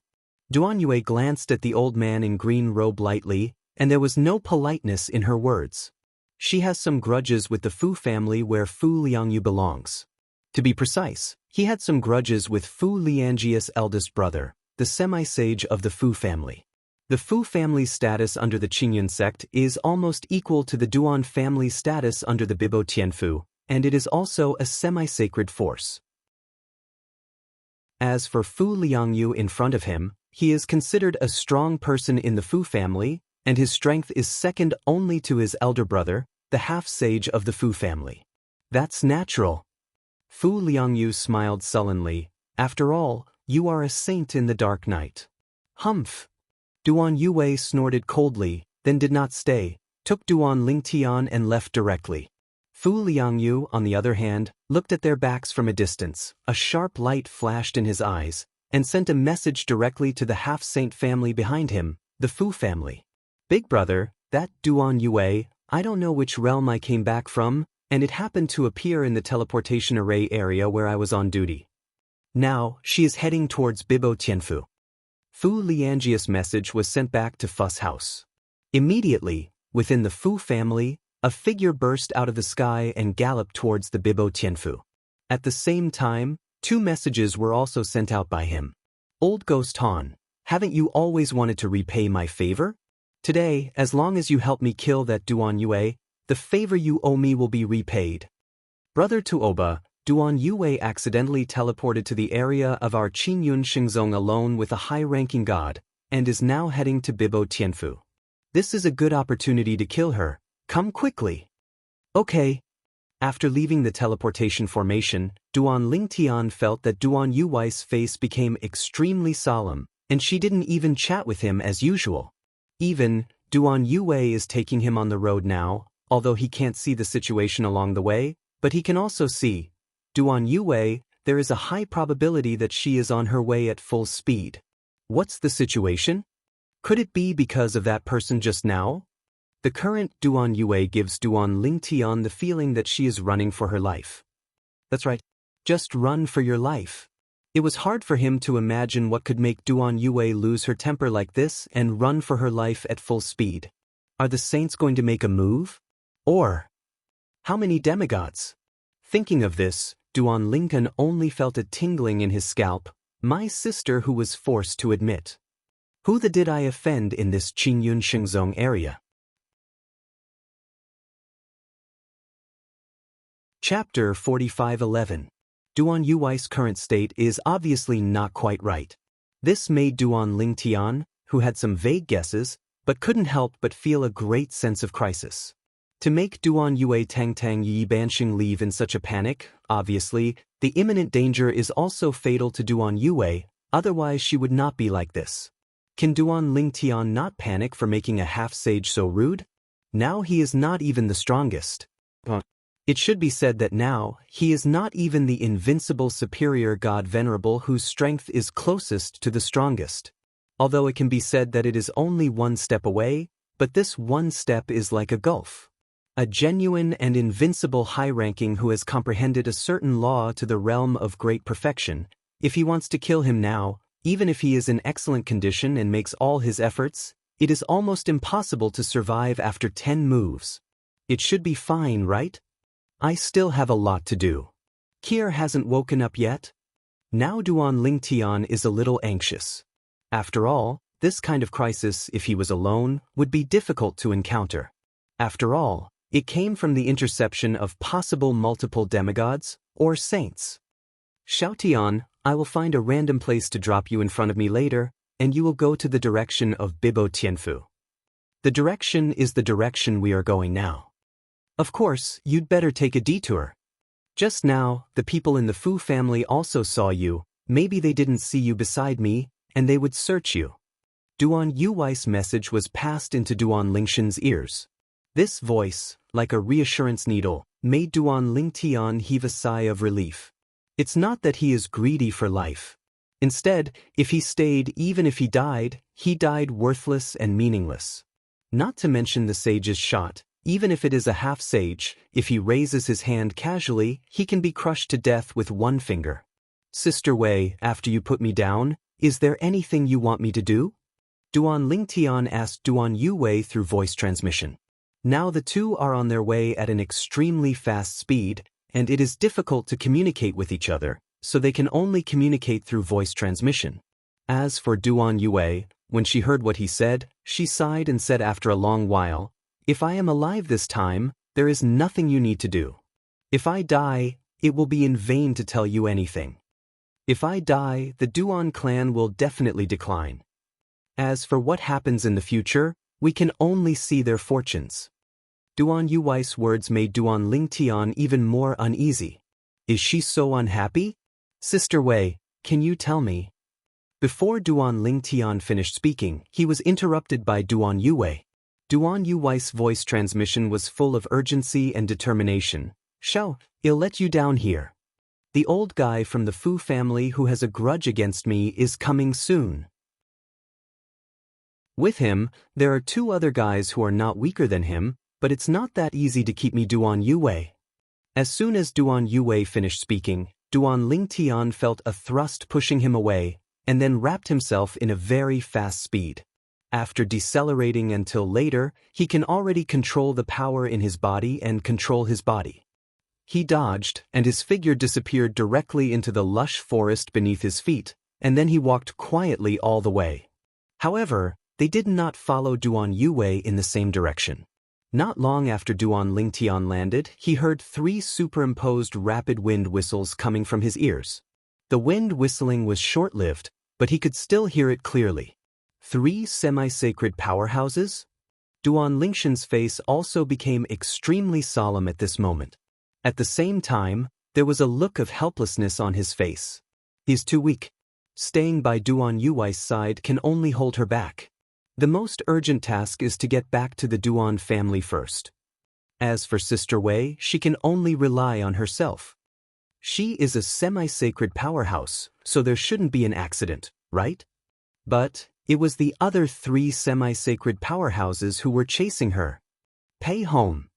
Duan Yue glanced at the old man in green robe lightly, and there was no politeness in her words. She has some grudges with the Fu family where Fu Liangyu belongs. To be precise, he had some grudges with Fu Liangjia's eldest brother, the semi-sage of the Fu family. The Fu family's status under the Qingyun sect is almost equal to the Duan family's status under the Bibo Tianfu, and it is also a semi-sacred force. As for Fu Liangyu in front of him, he is considered a strong person in the Fu family, and his strength is second only to his elder brother, the half-sage of the Fu family. That's natural. Fu Liangyu smiled sullenly. After all, you are a saint in the dark night. Humph. Duan Yue snorted coldly, then did not stay, took Duan Lingtian and left directly. Fu Liangyu, on the other hand, looked at their backs from a distance. A sharp light flashed in his eyes, and sent a message directly to the half-saint family behind him, the Fu family. Big brother, that Duan Yue, I don't know which realm I came back from, and it happened to appear in the teleportation array area where I was on duty. Now, she is heading towards Bibo Tianfu. Fu Liangjia's message was sent back to Fu's house. Immediately, within the Fu family, a figure burst out of the sky and galloped towards the Bibo Tianfu. At the same time, two messages were also sent out by him. Old Ghost Han, haven't you always wanted to repay my favor? Today, as long as you help me kill that Duan Yue, the favor you owe me will be repaid. Brother to Oba, Duan Yue accidentally teleported to the area of our Qingyun Shengzong alone with a high-ranking god, and is now heading to Bibo Tianfu. This is a good opportunity to kill her. Come quickly. Okay. After leaving the teleportation formation, Duan Lingtian felt that Duan Yue's face became extremely solemn, and she didn't even chat with him as usual. Even, Duan Yue is taking him on the road now, although he can't see the situation along the way, but he can also see, Duan Yue, there is a high probability that she is on her way at full speed. What's the situation? Could it be because of that person just now? The current Duan Yue gives Duan Lingtian the feeling that she is running for her life. That's right. Just run for your life. It was hard for him to imagine what could make Duan Yue lose her temper like this and run for her life at full speed. Are the saints going to make a move? Or, how many demigods? Thinking of this, Duan Lingtian only felt a tingling in his scalp. My sister who was forced to admit. Who the did I offend in this Qingyun Shengzong area? Chapter 45:11. Duan Yuwei's current state is obviously not quite right. This made Duan Lingtian, who had some vague guesses, but couldn't help but feel a great sense of crisis. To make Duan Yue Tang Tang Yi Banxing leave in such a panic, obviously, the imminent danger is also fatal to Duan Yue, otherwise she would not be like this. Can Duan Lingtian not panic for making a half-sage so rude? Now he is not even the strongest. It should be said that now, he is not even the invincible superior god venerable whose strength is closest to the strongest. Although it can be said that it is only one step away, but this one step is like a gulf. A genuine and invincible high-ranking who has comprehended a certain law to the realm of great perfection, if he wants to kill him now, even if he is in excellent condition and makes all his efforts, it is almost impossible to survive after 10 moves. It should be fine, right? I still have a lot to do. Kier hasn't woken up yet? Now Duan Lingtian is a little anxious. After all, this kind of crisis, if he was alone, would be difficult to encounter. After all, it came from the interception of possible multiple demigods, or saints. Xiaotian, I will find a random place to drop you in front of me later, and you will go to the direction of Bibo Tianfu. The direction is the direction we are going now. Of course, you'd better take a detour. Just now, the people in the Fu family also saw you, maybe they didn't see you beside me, and they would search you. Duan Yuwei's message was passed into Duan Lingshan's ears. This voice, like a reassurance needle, made Duan Lingtian heave a sigh of relief. It's not that he is greedy for life. Instead, if he stayed, even if he died worthless and meaningless. Not to mention the sage's shot, even if it is a half-sage, if he raises his hand casually, he can be crushed to death with one finger. Sister Wei, after you put me down, is there anything you want me to do? Duan Lingtian asked Duan Yue through voice transmission. Now the two are on their way at an extremely fast speed, and it is difficult to communicate with each other, so they can only communicate through voice transmission. As for Duan Yue, when she heard what he said, she sighed and said after a long while, "If I am alive this time, there is nothing you need to do. If I die, it will be in vain to tell you anything. If I die, the Duan clan will definitely decline. As for what happens in the future, we can only see their fortunes." Duan Yuwei's words made Duan Lingtian even more uneasy. Is she so unhappy? Sister Wei, can you tell me? Before Duan Lingtian finished speaking, he was interrupted by Duan Yue. Duan Yuwei's voice transmission was full of urgency and determination. "Shao, I'll let you down here. The old guy from the Fu family who has a grudge against me is coming soon. With him, there are 2 other guys who are not weaker than him, but it's not that easy to keep me." Duan Yue. As soon as Duan Yue finished speaking, Duan Lingtian felt a thrust pushing him away, and then wrapped himself in a very fast speed. After decelerating until later, he can already control the power in his body and control his body. He dodged, and his figure disappeared directly into the lush forest beneath his feet, and then he walked quietly all the way. However, they did not follow Duan Yue in the same direction. Not long after Duan Lingtian landed, he heard 3 superimposed rapid wind whistles coming from his ears. The wind whistling was short-lived, but he could still hear it clearly. 3 semi-sacred powerhouses? Duan Lingshan's face also became extremely solemn at this moment. At the same time, there was a look of helplessness on his face. He's too weak. Staying by Duan Yuwei's side can only hold her back. The most urgent task is to get back to the Duan family first. As for Sister Wei, she can only rely on herself. She is a semi-sacred powerhouse, so there shouldn't be an accident, right? But it was the other 3 semi-sacred powerhouses who were chasing her. Pay home.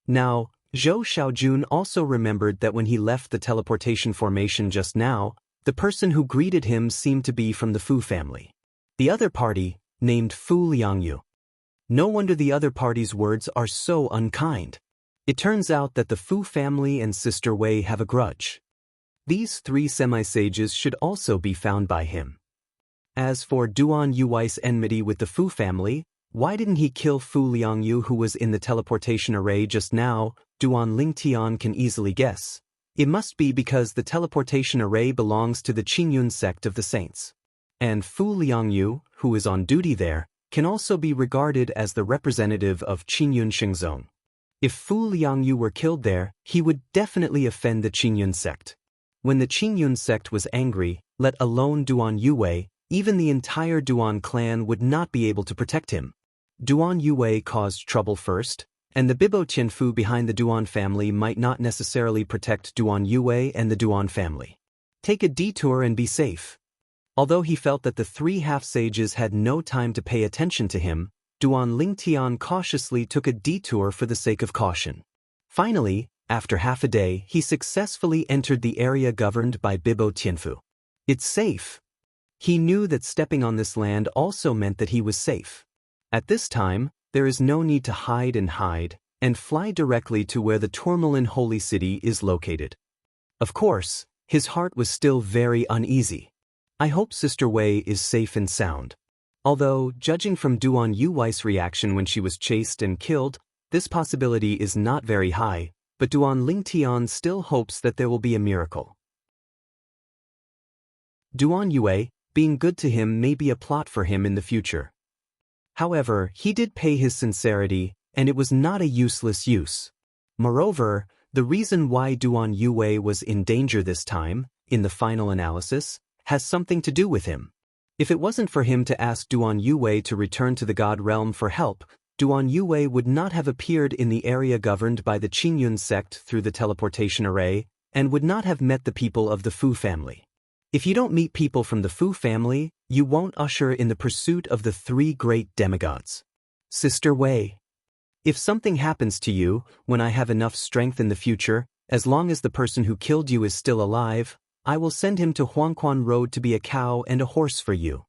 Now, Zhou Xiaojun also remembered that when he left the teleportation formation just now, the person who greeted him seemed to be from the Fu family. The other party, named Fu Liangyu. No wonder the other party's words are so unkind. It turns out that the Fu family and Sister Wei have a grudge. These 3 semi-sages should also be found by him. As for Duan Yuwei's enmity with the Fu family, why didn't he kill Fu Liangyu who was in the teleportation array just now? Duan Lingtian can easily guess. It must be because the teleportation array belongs to the Qingyun sect of the saints. And Fu Liangyu, who is on duty there, can also be regarded as the representative of Qingyun Xingzong. If Fu Liangyu were killed there, he would definitely offend the Qingyun sect. When the Qingyun sect was angry, let alone Duan Yue, even the entire Duan clan would not be able to protect him. Duan Yue caused trouble first, and the Bibo Tianfu behind the Duan family might not necessarily protect Duan Yue and the Duan family. Take a detour and be safe. Although he felt that the three half-sages had no time to pay attention to him, Duan Lingtian cautiously took a detour for the sake of caution. Finally, after half a day, he successfully entered the area governed by Bibo Tianfu. It's safe. He knew that stepping on this land also meant that he was safe. At this time, there is no need to hide and fly directly to where the Tourmaline Holy City is located. Of course, his heart was still very uneasy. I hope Sister Wei is safe and sound. Although, judging from Duan Yuwei's reaction when she was chased and killed, this possibility is not very high, but Duan Lingtian still hopes that there will be a miracle. Duan Yue, being good to him may be a plot for him in the future. However, he did pay his sincerity, and it was not a useless use. Moreover, the reason why Duan Yue was in danger this time, in the final analysis, has something to do with him. If it wasn't for him to ask Duan Yue to return to the God realm for help, Duan Yue would not have appeared in the area governed by the Qingyun sect through the teleportation array, and would not have met the people of the Fu family. If you don't meet people from the Fu family, you won't usher in the pursuit of the three great demigods. Sister Wei. If something happens to you, when I have enough strength in the future, as long as the person who killed you is still alive, I will send him to Huangquan Road to be a cow and a horse for you.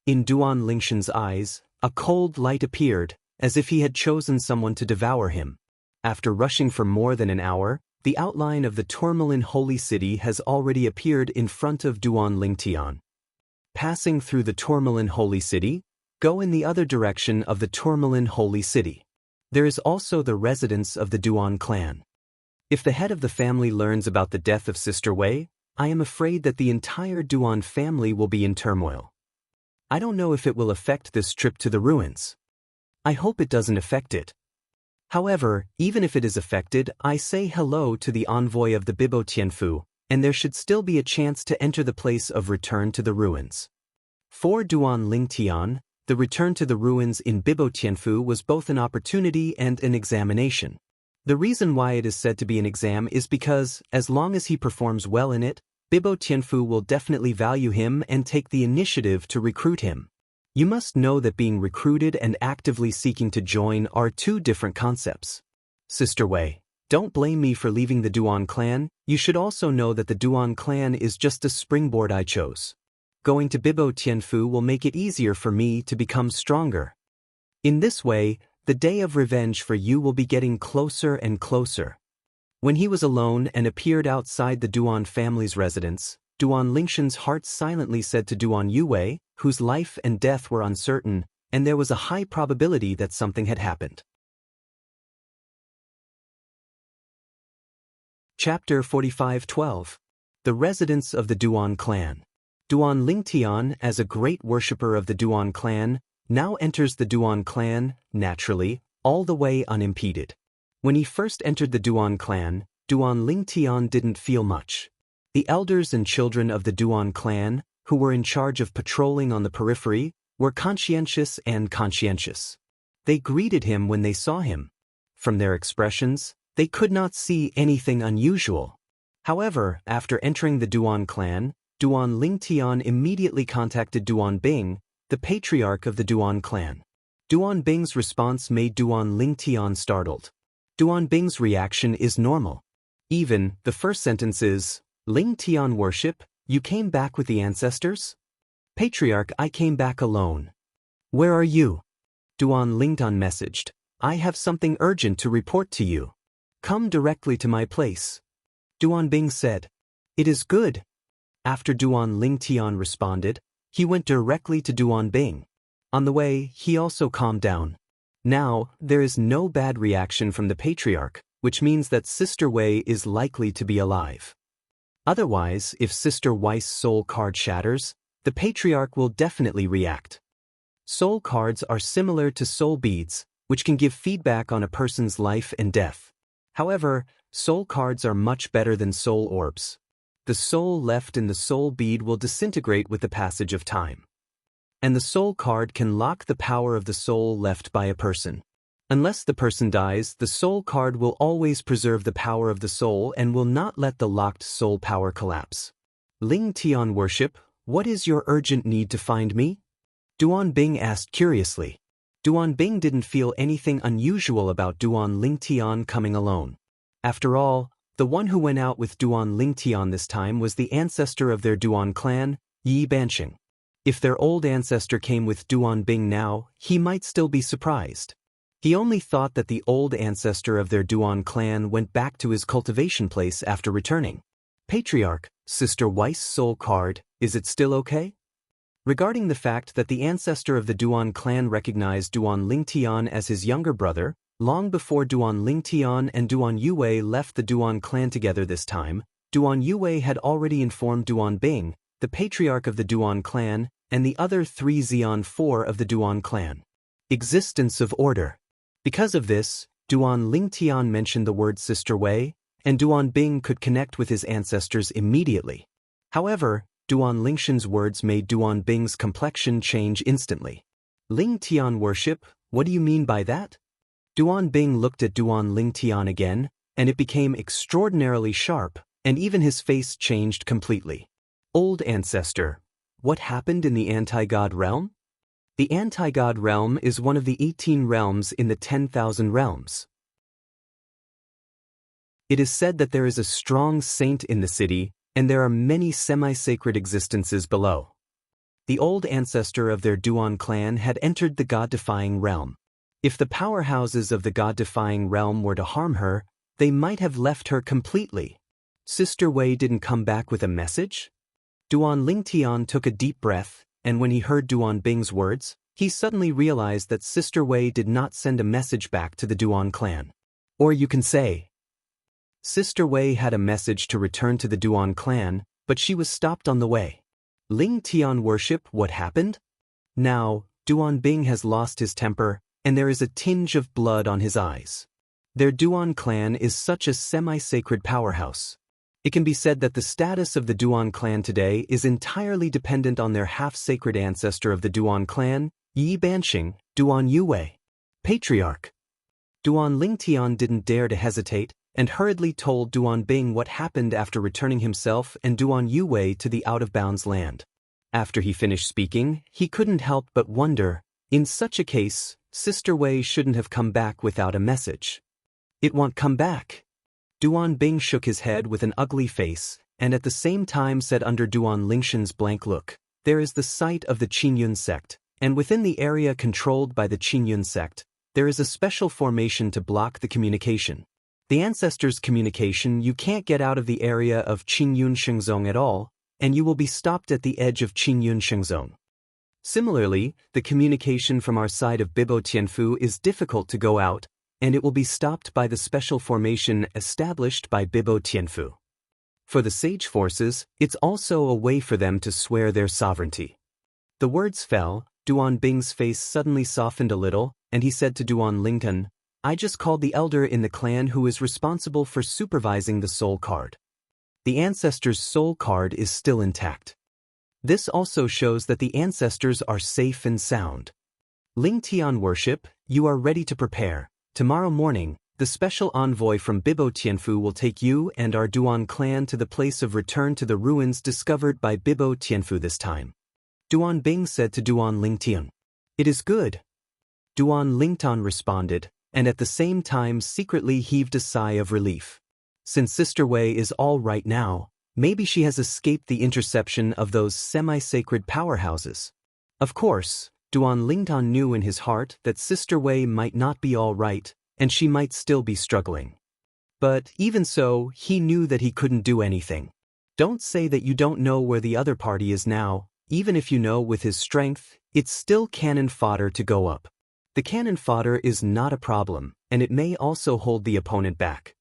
In Duan Lingshan's eyes, a cold light appeared, as if he had chosen someone to devour him. After rushing for more than an hour, the outline of the Tourmaline Holy City has already appeared in front of Duan Lingtian. Passing through the Tourmaline Holy City, go in the other direction of the Tourmaline Holy City. There is also the residence of the Duan clan. If the head of the family learns about the death of Sister Wei, I am afraid that the entire Duan family will be in turmoil. I don't know if it will affect this trip to the ruins. I hope it doesn't affect it. However, even if it is affected, I say hello to the envoy of the Bibo Tianfu, and there should still be a chance to enter the place of return to the ruins. For Duan Lingtian, the return to the ruins in Bibo Tianfu was both an opportunity and an examination. The reason why it is said to be an exam is because, as long as he performs well in it, Bibo Tianfu will definitely value him and take the initiative to recruit him. You must know that being recruited and actively seeking to join are two different concepts. Sister Wei, don't blame me for leaving the Duan clan. You should also know that the Duan clan is just a springboard I chose. Going to Bibo Tianfu will make it easier for me to become stronger. In this way, the day of revenge for you will be getting closer and closer. When he was alone and appeared outside the Duan family's residence, Duan Lingshan's heart silently said to Duan Yue, whose life and death were uncertain, and there was a high probability that something had happened. Chapter 45:12. The Residence of the Duan Clan. Duan Lingtian, as a great worshipper of the Duan clan, now enters the Duan clan, naturally, all the way unimpeded. When he first entered the Duan clan, Duan Lingtian didn't feel much. The elders and children of the Duan clan, who were in charge of patrolling on the periphery, were conscientious and conscientious. They greeted him when they saw him. From their expressions, they could not see anything unusual. However, after entering the Duan clan, Duan Lingtian immediately contacted Duan Bing, the patriarch of the Duan clan. Duan Bing's response made Duan Lingtian startled. Duan Bing's reaction is normal. Even, the first sentence is, Lingtian worship, you came back with the ancestors? Patriarch, I came back alone. Where are you? Duan Lingtian messaged, I have something urgent to report to you. Come directly to my place. Duan Bing said, it is good. After Duan Lingtian responded, he went directly to Duan Bing. On the way, he also calmed down. Now, there is no bad reaction from the patriarch, which means that Sister Wei is likely to be alive. Otherwise, if Sister Wei's soul card shatters, the patriarch will definitely react. Soul cards are similar to soul beads, which can give feedback on a person's life and death. However, soul cards are much better than soul orbs. The soul left in the soul bead will disintegrate with the passage of time. And the soul card can lock the power of the soul left by a person. Unless the person dies, the soul card will always preserve the power of the soul and will not let the locked soul power collapse. Ling Tian worship, what is your urgent need to find me? Duan Bing asked curiously. Duan Bing didn't feel anything unusual about Duan Ling Tian coming alone. After all, the one who went out with Duan Ling Tian this time was the ancestor of their Duan clan, Yi Banqing. If their old ancestor came with Duan Bing now, he might still be surprised. He only thought that the old ancestor of their Duan clan went back to his cultivation place after returning. Patriarch, Sister Wei's soul card, is it still okay? Regarding the fact that the ancestor of the Duan clan recognized Duan Ling Tian as his younger brother, long before Duan Ling Tian and Duan Yue left the Duan clan together this time, Duan Yue had already informed Duan Bing, the patriarch of the Duan clan, and the other 3 Xian 4 of the Duan clan. Existence of order. Because of this, Duan Ling Tian mentioned the word Sister Wei, and Duan Bing could connect with his ancestors immediately. However, Duan Lingshan's words made Duan Bing's complexion change instantly. Ling Tian worship, what do you mean by that? Duan Bing looked at Duan Ling Tian again, and it became extraordinarily sharp, and even his face changed completely. Old ancestor, what happened in the anti-god realm? The anti-god realm is one of the 18 realms in the 10,000 realms. It is said that there is a strong saint in the city, and there are many semi-sacred existences below. The old ancestor of their Duan clan had entered the god-defying realm. If the powerhouses of the god-defying realm were to harm her, they might have left her completely. Sister Wei didn't come back with a message? Duan Ling Tian took a deep breath, and when he heard Duan Bing's words, he suddenly realized that Sister Wei did not send a message back to the Duan clan. Or you can say, Sister Wei had a message to return to the Duan clan, but she was stopped on the way. Ling Tian worship, what happened? Now, Duan Bing has lost his temper, and there is a tinge of blood on his eyes. Their Duan clan is such a semi-sacred powerhouse. It can be said that the status of the Duan clan today is entirely dependent on their half-sacred ancestor of the Duan clan, Yi Banqing, Duan Yue. Patriarch. Duan Ling Tian didn't dare to hesitate, and hurriedly told Duan Bing what happened after returning himself and Duan Yue to the out-of-bounds land. After he finished speaking, he couldn't help but wonder, in such a case, Sister Wei shouldn't have come back without a message. It won't come back. Duan Bing shook his head with an ugly face, and at the same time said under Duan Lingshan's blank look, there is the site of the Qingyun sect, and within the area controlled by the Qingyun sect, there is a special formation to block the communication. The ancestors' communication you can't get out of the area of Qingyun Shengzong at all, and you will be stopped at the edge of Qingyun Shengzong. Similarly, the communication from our side of Bibo Tianfu is difficult to go out, and it will be stopped by the special formation established by Bibo Tianfu. For the sage forces, it's also a way for them to swear their sovereignty. The words fell, Duan Bing's face suddenly softened a little, and he said to Duan Lingtan, I just called the elder in the clan who is responsible for supervising the soul card. The ancestor's soul card is still intact. This also shows that the ancestors are safe and sound. Ling Tian worship, you are ready to prepare. Tomorrow morning, the special envoy from Bibo Tianfu will take you and our Duan clan to the place of return to the ruins discovered by Bibo Tianfu this time. Duan Bing said to Duan Lingtian. It is good. Duan Lingtan responded, and at the same time secretly heaved a sigh of relief. Since Sister Wei is all right now, maybe she has escaped the interception of those semi-sacred powerhouses. Of course, Duan Lingtan knew in his heart that Sister Wei might not be all right, and she might still be struggling. But even so, he knew that he couldn't do anything. Don't say that you don't know where the other party is now. Even if you know with his strength, it's still cannon fodder to go up. The cannon fodder is not a problem, and it may also hold the opponent back.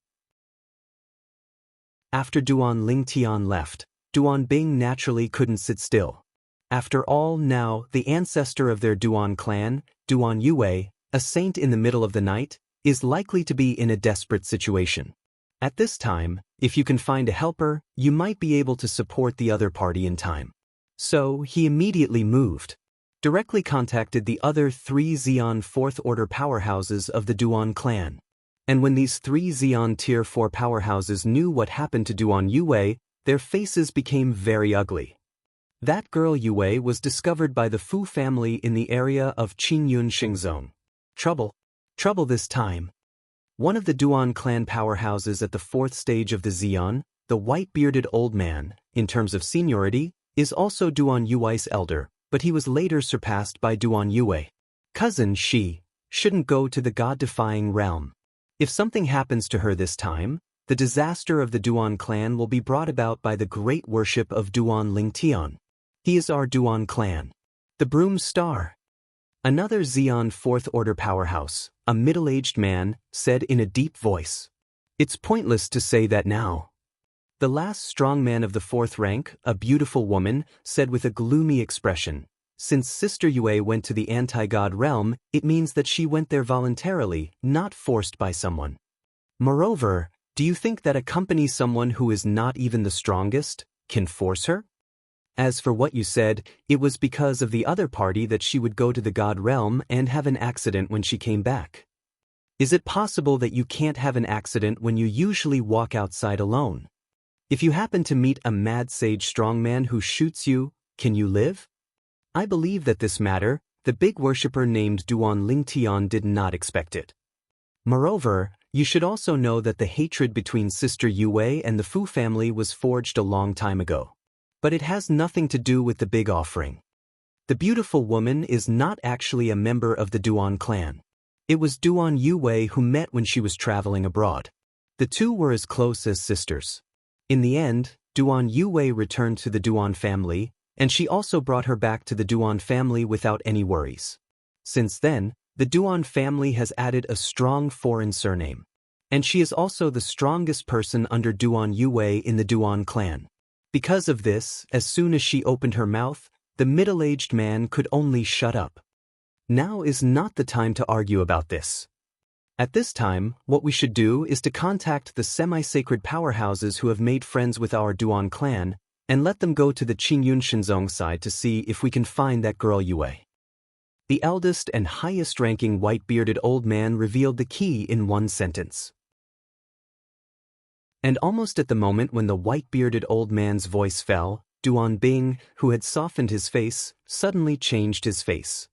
After Duan Lingtian left, Duan Bing naturally couldn't sit still. After all, now, the ancestor of their Duan clan, Duan Yue, a saint in the middle of the night, is likely to be in a desperate situation. At this time, if you can find a helper, you might be able to support the other party in time. So, he immediately moved. Directly contacted the other 3 Xian 4th Order powerhouses of the Duan clan. And when these 3 Xian Tier 4 powerhouses knew what happened to Duan Yue, their faces became very ugly. That girl Yue was discovered by the Fu family in the area of Qingyun Xingzong. Trouble this time. One of the Duan clan powerhouses at the 4th stage of the Xian, the white-bearded old man, in terms of seniority, is also Duan Yue's elder, but he was later surpassed by Duan Yue. Cousin Shi shouldn't go to the god-defying realm. If something happens to her this time, the disaster of the Duan clan will be brought about by the great worship of Duan Lingtian. He is our Duan clan. The Broom Star. Another Xian 4th Order powerhouse, a middle-aged man, said in a deep voice. It's pointless to say that now. The last strong man of the 4th rank, a beautiful woman, said with a gloomy expression. Since Sister Yue went to the anti-god realm, it means that she went there voluntarily, not forced by someone. Moreover, do you think that accompanying someone who is not even the strongest can force her? As for what you said, it was because of the other party that she would go to the god realm and have an accident when she came back. Is it possible that you can't have an accident when you usually walk outside alone? If you happen to meet a mad sage strongman who shoots you, can you live? I believe that this matter, the big worshipper named Duan Lingtian did not expect it. Moreover, you should also know that the hatred between Sister Yue and the Fu family was forged a long time ago. But it has nothing to do with the big offering. The beautiful woman is not actually a member of the Duan clan. It was Duan Yue who met when she was traveling abroad. The two were as close as sisters. In the end, Duan Yue returned to the Duan family, and she also brought her back to the Duan family without any worries. Since then, the Duan family has added a strong foreign surname. And she is also the strongest person under Duan Yue in the Duan clan. Because of this, as soon as she opened her mouth, the middle-aged man could only shut up. Now is not the time to argue about this. At this time, what we should do is to contact the semi-sacred powerhouses who have made friends with our Duan clan, and let them go to the Qingyun Shenzong side to see if we can find that girl Yue. The eldest and highest-ranking white-bearded old man revealed the key in one sentence. And almost at the moment when the white-bearded old man's voice fell, Duan Bing, who had softened his face, suddenly changed his face.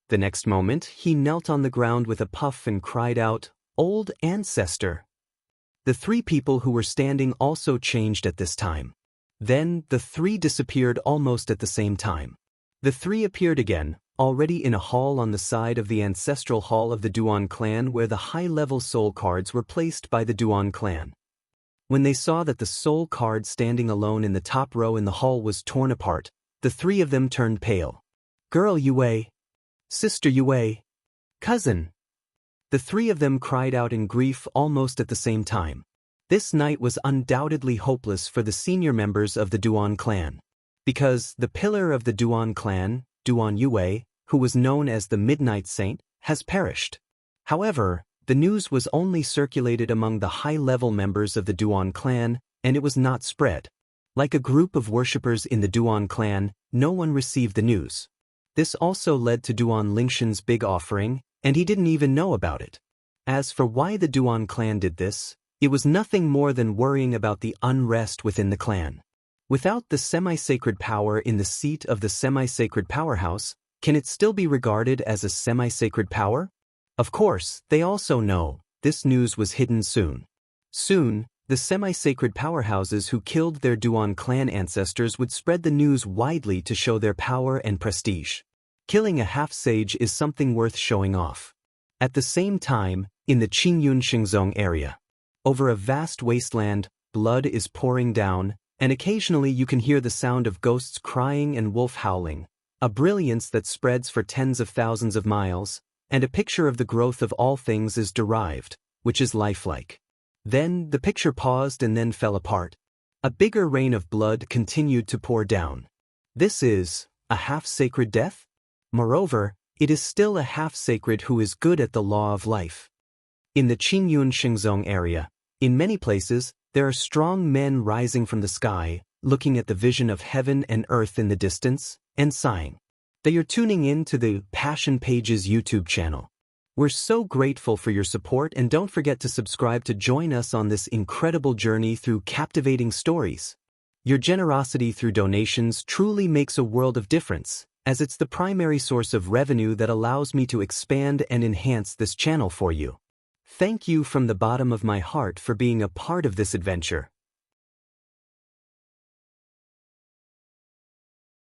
The next moment, he knelt on the ground with a puff and cried out, "Old ancestor!" The 3 people who were standing also changed at this time. Then, the 3 disappeared almost at the same time. The 3 appeared again, already in a hall on the side of the ancestral hall of the Duan clan where the high-level soul cards were placed by the Duan clan. When they saw that the soul card standing alone in the top row in the hall was torn apart, the 3 of them turned pale. "Girl Yue! Sister Yue! Cousin!" The 3 of them cried out in grief almost at the same time. This night was undoubtedly hopeless for the senior members of the Duan clan. Because the pillar of the Duan clan, Duan Yue, who was known as the Midnight Saint, has perished. However, the news was only circulated among the high-level members of the Duan clan, and it was not spread. Like a group of worshippers in the Duan clan, no one received the news. This also led to Duan Lingshan's big offering, and he didn't even know about it. As for why the Duan clan did this, it was nothing more than worrying about the unrest within the clan. Without the semi-sacred power in the seat of the semi-sacred powerhouse, can it still be regarded as a semi-sacred power? Of course, they also know, this news was hidden soon. Soon, the semi-sacred powerhouses who killed their Duan clan ancestors would spread the news widely to show their power and prestige. Killing a half-sage is something worth showing off. At the same time, in the Qingyun Xingzong area, over a vast wasteland, blood is pouring down, and occasionally you can hear the sound of ghosts crying and wolf howling, a brilliance that spreads for tens of thousands of miles, and a picture of the growth of all things is derived, which is lifelike. Then the picture paused and then fell apart. A bigger rain of blood continued to pour down. This is a half-sacred death? Moreover, it is still a half-sacred who is good at the law of life. In the Qingyun Xingzong area, in many places, there are strong men rising from the sky, looking at the vision of heaven and earth in the distance, and sighing. They are tuning in to the Passion Pages YouTube channel. We're so grateful for your support, and don't forget to subscribe to join us on this incredible journey through captivating stories. Your generosity through donations truly makes a world of difference, as it's the primary source of revenue that allows me to expand and enhance this channel for you. Thank you from the bottom of my heart for being a part of this adventure.